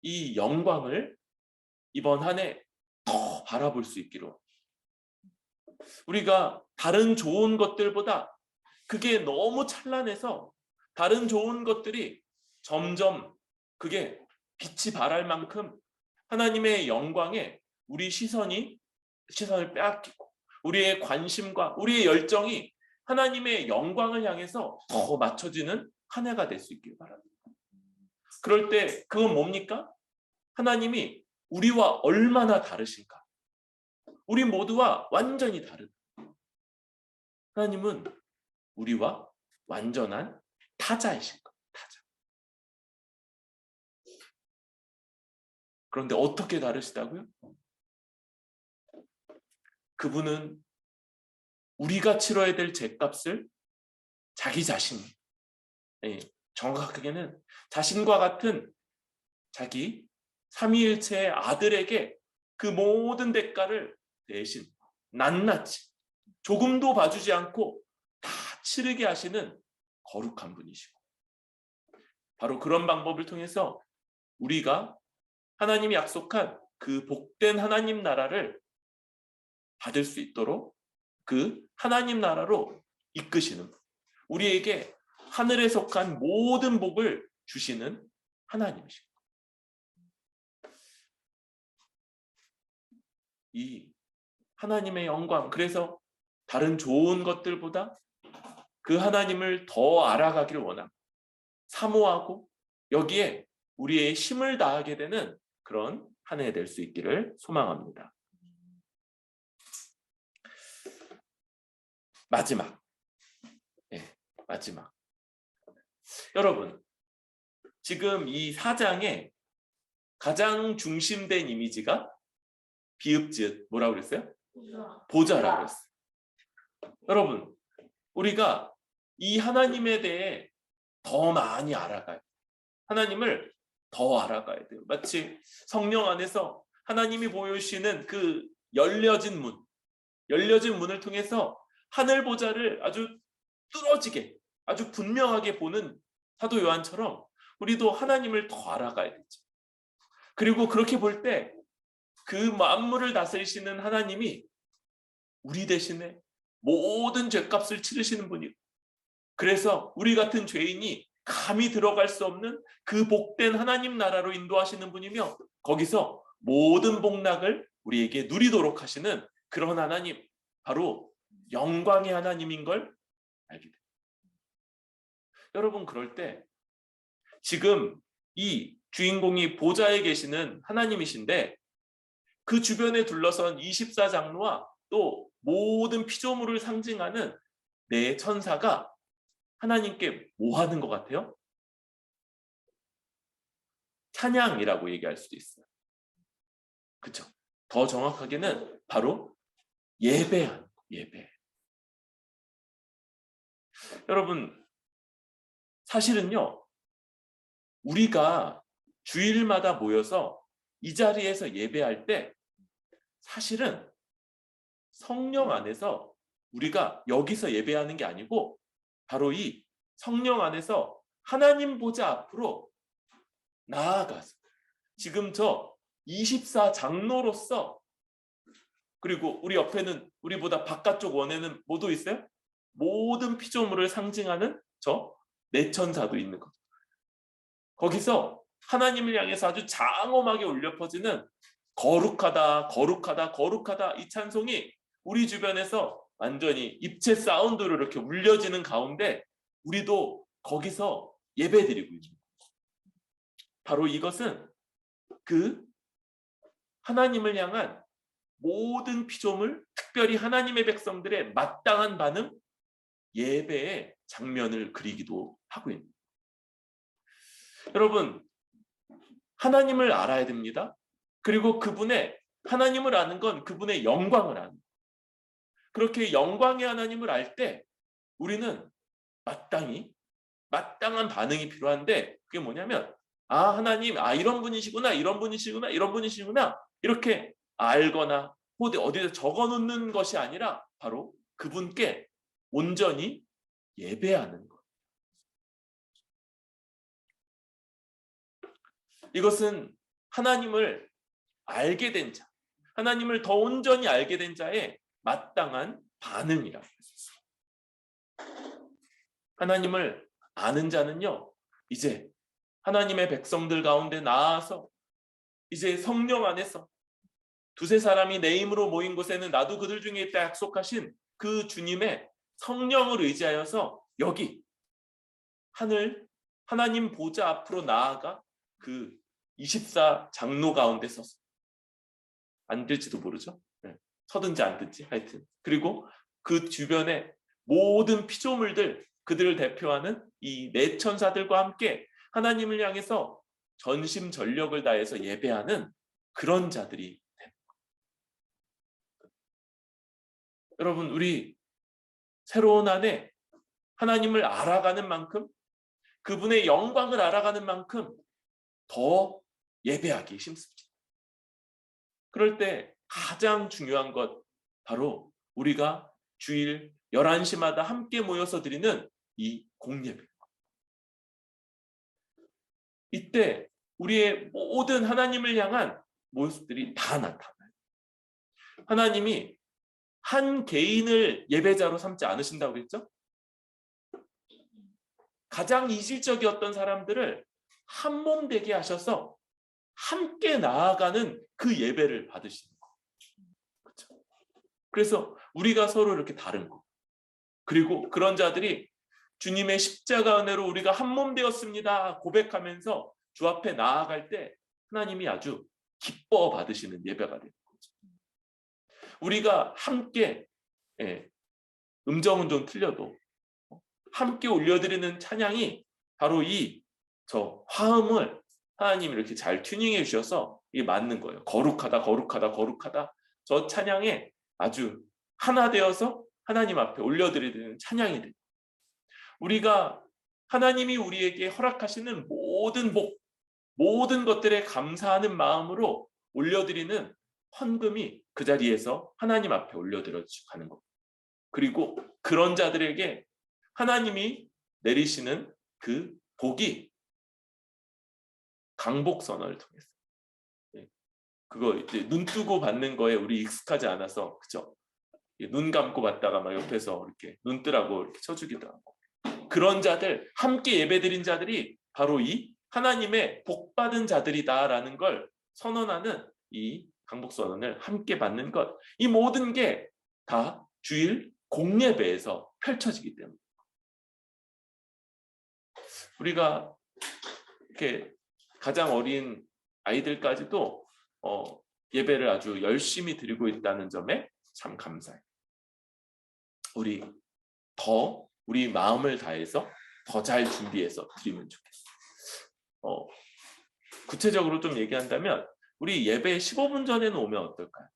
이 영광을 이번 한 해 더 바라볼 수 있기로, 우리가 다른 좋은 것들보다 그게 너무 찬란해서 다른 좋은 것들이 점점 그게 빛이 발할 만큼 하나님의 영광에 우리 시선을 빼앗기고 우리의 관심과 우리의 열정이 하나님의 영광을 향해서 더 맞춰지는 한 해가 될 수 있길 바랍니다. 그럴 때 그건 뭡니까? 하나님이 우리와 얼마나 다르신가? 우리 모두와 완전히 다르다. 하나님은 우리와 완전한 타자이신 것. 타자. 그런데 어떻게 다르시다고요? 그분은 우리가 치러야 될 죄값을 자기 자신이, 정확하게는 자신과 같은 자기 삼위일체의 아들에게 그 모든 대가를 대신 낱낱이 조금도 봐주지 않고 다 치르게 하시는 거룩한 분이시고, 바로 그런 방법을 통해서 우리가 하나님이 약속한 그 복된 하나님 나라를 받을 수 있도록 그 하나님 나라로 이끄시는, 우리에게 하늘에 속한 모든 복을 주시는 하나님이십니다. 이 하나님의 영광, 그래서 다른 좋은 것들보다 그 하나님을 더 알아가기를 원합니다. 사모하고 여기에 우리의 힘을 다하게 되는 그런 한 해 될 수 있기를 소망합니다. 마지막. 마지막. 여러분, 지금 이 4장에 가장 중심된 이미지가 비읍지읒 뭐라고 그랬어요? 보좌라고 그랬어요. 여러분, 우리가 이 하나님에 대해 더 많이 알아가야 돼요. 하나님을 더 알아가야 돼요. 마치 성령 안에서 하나님이 보여주시는 그 열려진 문을 통해서 하늘 보좌를 아주 뚫어지게, 아주 분명하게 보는 사도 요한처럼 우리도 하나님을 더 알아가야 되죠. 그리고 그렇게 볼 때 그 만물을 다스리시는 하나님이 우리 대신에 모든 죄값을 치르시는 분이고, 그래서 우리 같은 죄인이 감히 들어갈 수 없는 그 복된 하나님 나라로 인도하시는 분이며, 거기서 모든 복락을 우리에게 누리도록 하시는 그런 하나님, 바로 영광의 하나님인 걸 알게 됩니다. 여러분, 그럴 때 지금 이 주인공이 보좌에 계시는 하나님이신데, 그 주변에 둘러선 24장로와 또 모든 피조물을 상징하는 네 천사가 하나님께 뭐 하는 것 같아요? 찬양이라고 얘기할 수도 있어요. 그렇죠? 더 정확하게는 바로 예배하는 예배. 여러분, 사실은요, 우리가 주일마다 모여서 이 자리에서 예배할 때 사실은 성령 안에서 우리가 여기서 예배하는 게 아니고, 바로 이 성령 안에서 하나님 보좌 앞으로 나아가서 지금 저 24장로로서, 그리고 우리 옆에는 우리보다 바깥쪽 원에는 뭐도 있어요? 모든 피조물을 상징하는 저 내천사도 있는 거죠. 거기서 하나님을 향해서 아주 장엄하게 울려 퍼지는 거룩하다, 거룩하다, 거룩하다 이 찬송이 우리 주변에서 완전히 입체 사운드로 이렇게 울려지는 가운데 우리도 거기서 예배드리고 있습니다. 바로 이것은 그 하나님을 향한 모든 피조물, 특별히 하나님의 백성들의 마땅한 반응, 예배의 장면을 그리기도 하고 있습니다. 여러분, 하나님을 알아야 됩니다. 그리고 그분의, 하나님을 아는 건 그분의 영광을 아는, 그렇게 영광의 하나님을 알 때 우리는 마땅한 반응이 필요한데, 그게 뭐냐면, 아, 하나님, 아, 이런 분이시구나, 이런 분이시구나, 이런 분이시구나, 이렇게 알거나 어디다 적어 놓는 것이 아니라 바로 그분께 온전히 예배하는 것. 이것은 하나님을 알게 된 자, 하나님을 더 온전히 알게 된 자의 마땅한 반응이라고 했습니다. 하나님을 아는 자는요, 이제 하나님의 백성들 가운데 나아서 이제 성령 안에서 두세 사람이 내 이름으로 모인 곳에는 나도 그들 중에 있다 약속하신 그 주님의 성령을 의지하여서 여기 하늘 하나님 보좌 앞으로 나아가 그 24장로 가운데 서서, 앉을지도 모르죠. 서든지 앉든지 하여튼, 그리고 그 주변에 모든 피조물들, 그들을 대표하는 이 네 천사들과 함께 하나님을 향해서 전심전력을 다해서 예배하는 그런 자들이 됩니다. 여러분, 우리 새로운 한 해 하나님을 알아가는 만큼, 그분의 영광을 알아가는 만큼 더 예배하기 힘씁니다. 그럴 때 가장 중요한 것, 바로 우리가 주일 11시마다 함께 모여서 드리는 이 공예배. 이때 우리의 모든 하나님을 향한 모습들이 다 나타나요. 하나님이 한 개인을 예배자로 삼지 않으신다고 했죠? 가장 이질적이었던 사람들을 한 몸 되게 하셔서 함께 나아가는 그 예배를 받으시는 거. 그렇죠? 그래서 우리가 서로 이렇게 다른 거. 그리고 그런 자들이 주님의 십자가 은혜로 우리가 한 몸 되었습니다 고백하면서 주 앞에 나아갈 때 하나님이 아주 기뻐 받으시는 예배가 되는 거죠. 우리가 함께, 음정은 좀 틀려도 함께 올려드리는 찬양이 바로 저 화음을 하나님이 이렇게 잘 튜닝해 주셔서 이게 맞는 거예요. 거룩하다, 거룩하다, 거룩하다. 저 찬양에 아주 하나 되어서 하나님 앞에 올려드리는 찬양이 돼요. 우리가 하나님이 우리에게 허락하시는 모든 복, 모든 것들에 감사하는 마음으로 올려드리는 헌금이 그 자리에서 하나님 앞에 올려드려 가는 것. 그리고 그런 자들에게 하나님이 내리시는 그 복이 강복선언을 통해서, 그거 이제 눈 뜨고 받는 거에 우리 익숙하지 않아서 그죠? 눈 감고 받다가 막 옆에서 이렇게 눈 뜨라고 이렇게 쳐주기도 하고 그런 자들 함께 예배드린 자들이 바로 이 하나님의 복 받은 자들이다라는 걸 선언하는 이 강복 선언을 함께 받는 것 이 모든 게 다 주일 공예배에서 펼쳐지기 때문에 우리가 이렇게 가장 어린 아이들까지도 예배를 아주 열심히 드리고 있다는 점에 참 감사해요. 우리 더 우리 마음을 다해서 더 잘 준비해서 드리면 좋겠어요. 구체적으로 좀 얘기한다면 우리 예배 15분 전에는 오면 어떨까요?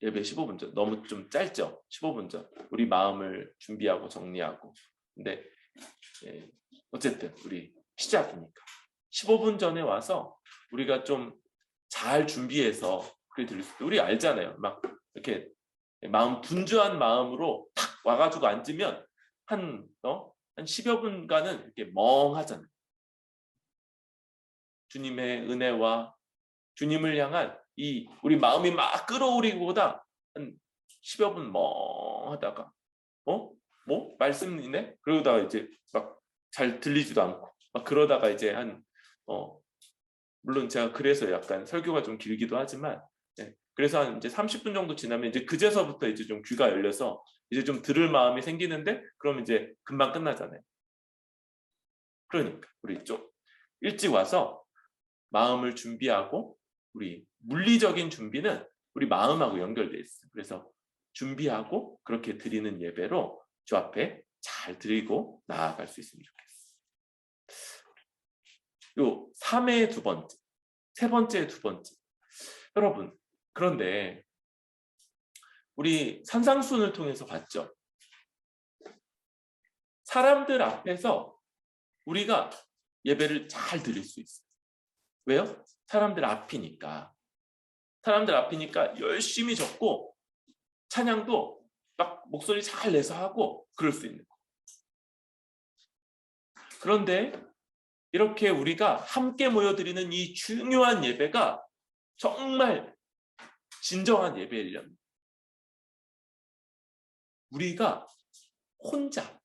예배 15분 전 너무 좀 짧죠? 15분 전 우리 마음을 준비하고 정리하고 근데 어쨌든 우리 시작이니까 15분 전에 와서 우리가 좀 잘 준비해서 그래 드릴 수 있어요. 우리 알잖아요. 막 이렇게 마음 분주한 마음으로 탁 와가지고 앉으면 한 10여 분간은 이렇게 멍하잖아요. 주님의 은혜와 주님을 향한 이 우리 마음이 막 끌어오르기보다 한 10여 분 멍하다가 뭐 말씀이네? 그러다가 이제 막 잘 들리지도 않고 막 그러다가 이제 물론 제가 그래서 약간 설교가 좀 길기도 하지만 그래서 한 이제 30분 정도 지나면 이제 그제서부터 이제 좀 귀가 열려서 이제 좀 들을 마음이 생기는데 그럼 이제 금방 끝나잖아요. 그러니까 우리 좀 일찍 와서 마음을 준비하고 우리 물리적인 준비는 우리 마음하고 연결돼 있어요. 그래서 준비하고 그렇게 드리는 예배로 주 앞에 잘 드리고 나아갈 수 있으면 좋겠어요. 요 3의 두 번째, 세 번째 두 번째. 여러분, 그런데 우리 산상수훈을 통해서 봤죠. 사람들 앞에서 우리가 예배를 잘 드릴 수 있어요. 왜요? 사람들 앞이니까. 사람들 앞이니까 열심히 적고 찬양도 막 목소리 잘 내서 하고 그럴 수 있는 거예요. 그런데 이렇게 우리가 함께 모여드리는 이 중요한 예배가 정말 진정한 예배이려면 우리가 혼자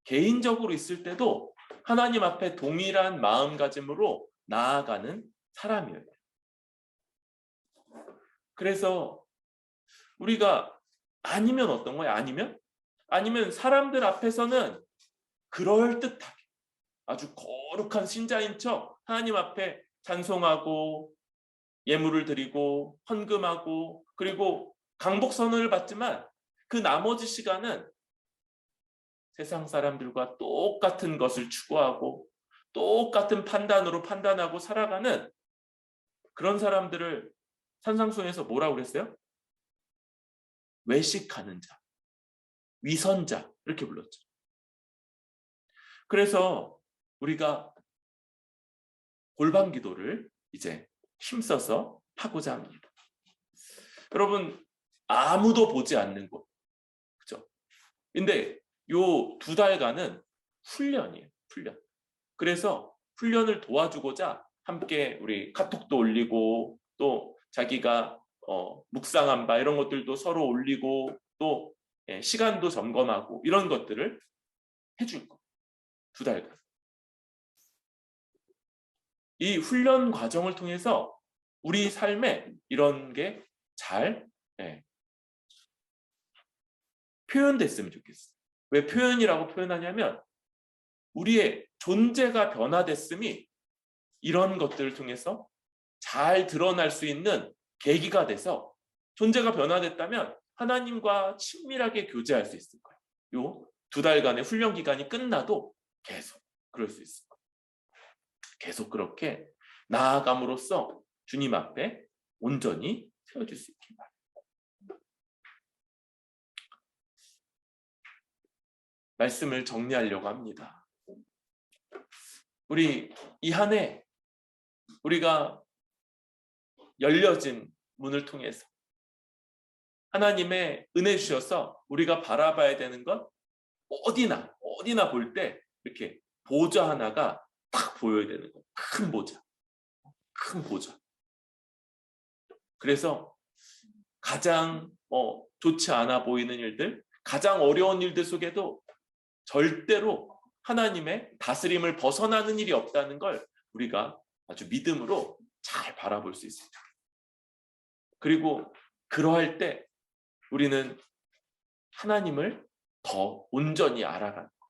개인적으로 있을 때도 하나님 앞에 동일한 마음가짐으로 나아가는 사람이에요. 그래서 우리가 아니면 어떤 거예요? 아니면 사람들 앞에서는 그럴듯하게 아주 거룩한 신자인 척 하나님 앞에 찬송하고 예물을 드리고 헌금하고 그리고 강복 선언을 받지만 그 나머지 시간은 세상 사람들과 똑같은 것을 추구하고 똑같은 판단으로 판단하고 살아가는 그런 사람들을 산상수훈에서 뭐라고 그랬어요? 외식하는 자, 위선자 이렇게 불렀죠. 그래서 우리가 골방 기도를 이제 힘써서 하고자 합니다. 여러분 아무도 보지 않는 곳, 그죠? 근데 요 2달간은 훈련이에요. 훈련. 그래서 훈련을 도와주고자 함께 우리 카톡도 올리고 또 자기가 묵상한 바 이런 것들도 서로 올리고 또 시간도 점검하고 이런 것들을 해줄 거예요. 2달간. 이 훈련 과정을 통해서 우리 삶에 이런 게 잘 표현됐으면 좋겠어요. 왜 표현이라고 표현하냐면 우리의 존재가 변화됐음이 이런 것들을 통해서 잘 드러날 수 있는 계기가 돼서 존재가 변화됐다면 하나님과 친밀하게 교제할 수 있을 거예요. 요 2달간의 훈련 기간이 끝나도 계속 그럴 수 있을 거예요. 계속 그렇게 나아감으로써 주님 앞에 온전히 세워질 수 있길 바랍니다. 말씀을 정리하려고 합니다. 우리 이 한 해 우리가 열려진 문을 통해서 하나님의 은혜 주셔서 우리가 바라봐야 되는 건 어디나 볼 때 이렇게 보좌 하나가 딱 보여야 되는 거예요. 큰 보좌. 그래서 가장 좋지 않아 보이는 일들, 가장 어려운 일들 속에도 절대로 하나님의 다스림을 벗어나는 일이 없다는 걸 우리가 아주 믿음으로 잘 바라볼 수 있습니다. 그리고 그러할 때 우리는 하나님을 더 온전히 알아가는 것,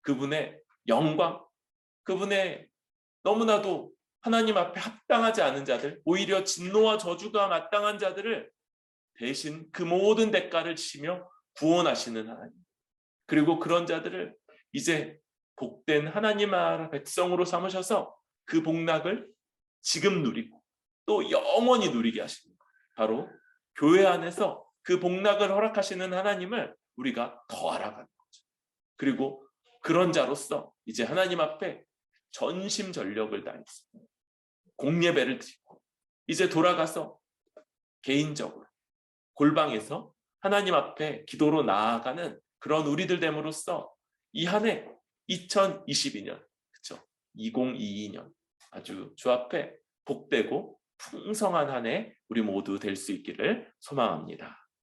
그분의 영광, 그분의 너무나도 하나님 앞에 합당하지 않은 자들, 오히려 진노와 저주가 마땅한 자들을 대신 그 모든 대가를 치며 구원하시는 하나님, 그리고 그런 자들을 이제 복된 하나님 나라 백성으로 삼으셔서 그 복락을 지금 누리고 또 영원히 누리게 하십니다. 바로 교회 안에서 그 복락을 허락하시는 하나님을 우리가 더 알아가는 거죠. 그리고 그런 자로서 이제 하나님 앞에 전심전력을 다해서 공예배를 드리고 이제 돌아가서 개인적으로 골방에서 하나님 앞에 기도로 나아가는 그런 우리들 됨으로써 이 한 해 2022년, 그렇죠? 2022년 아주 주 앞에 복되고 풍성한 한 해 우리 모두 될 수 있기를 소망합니다.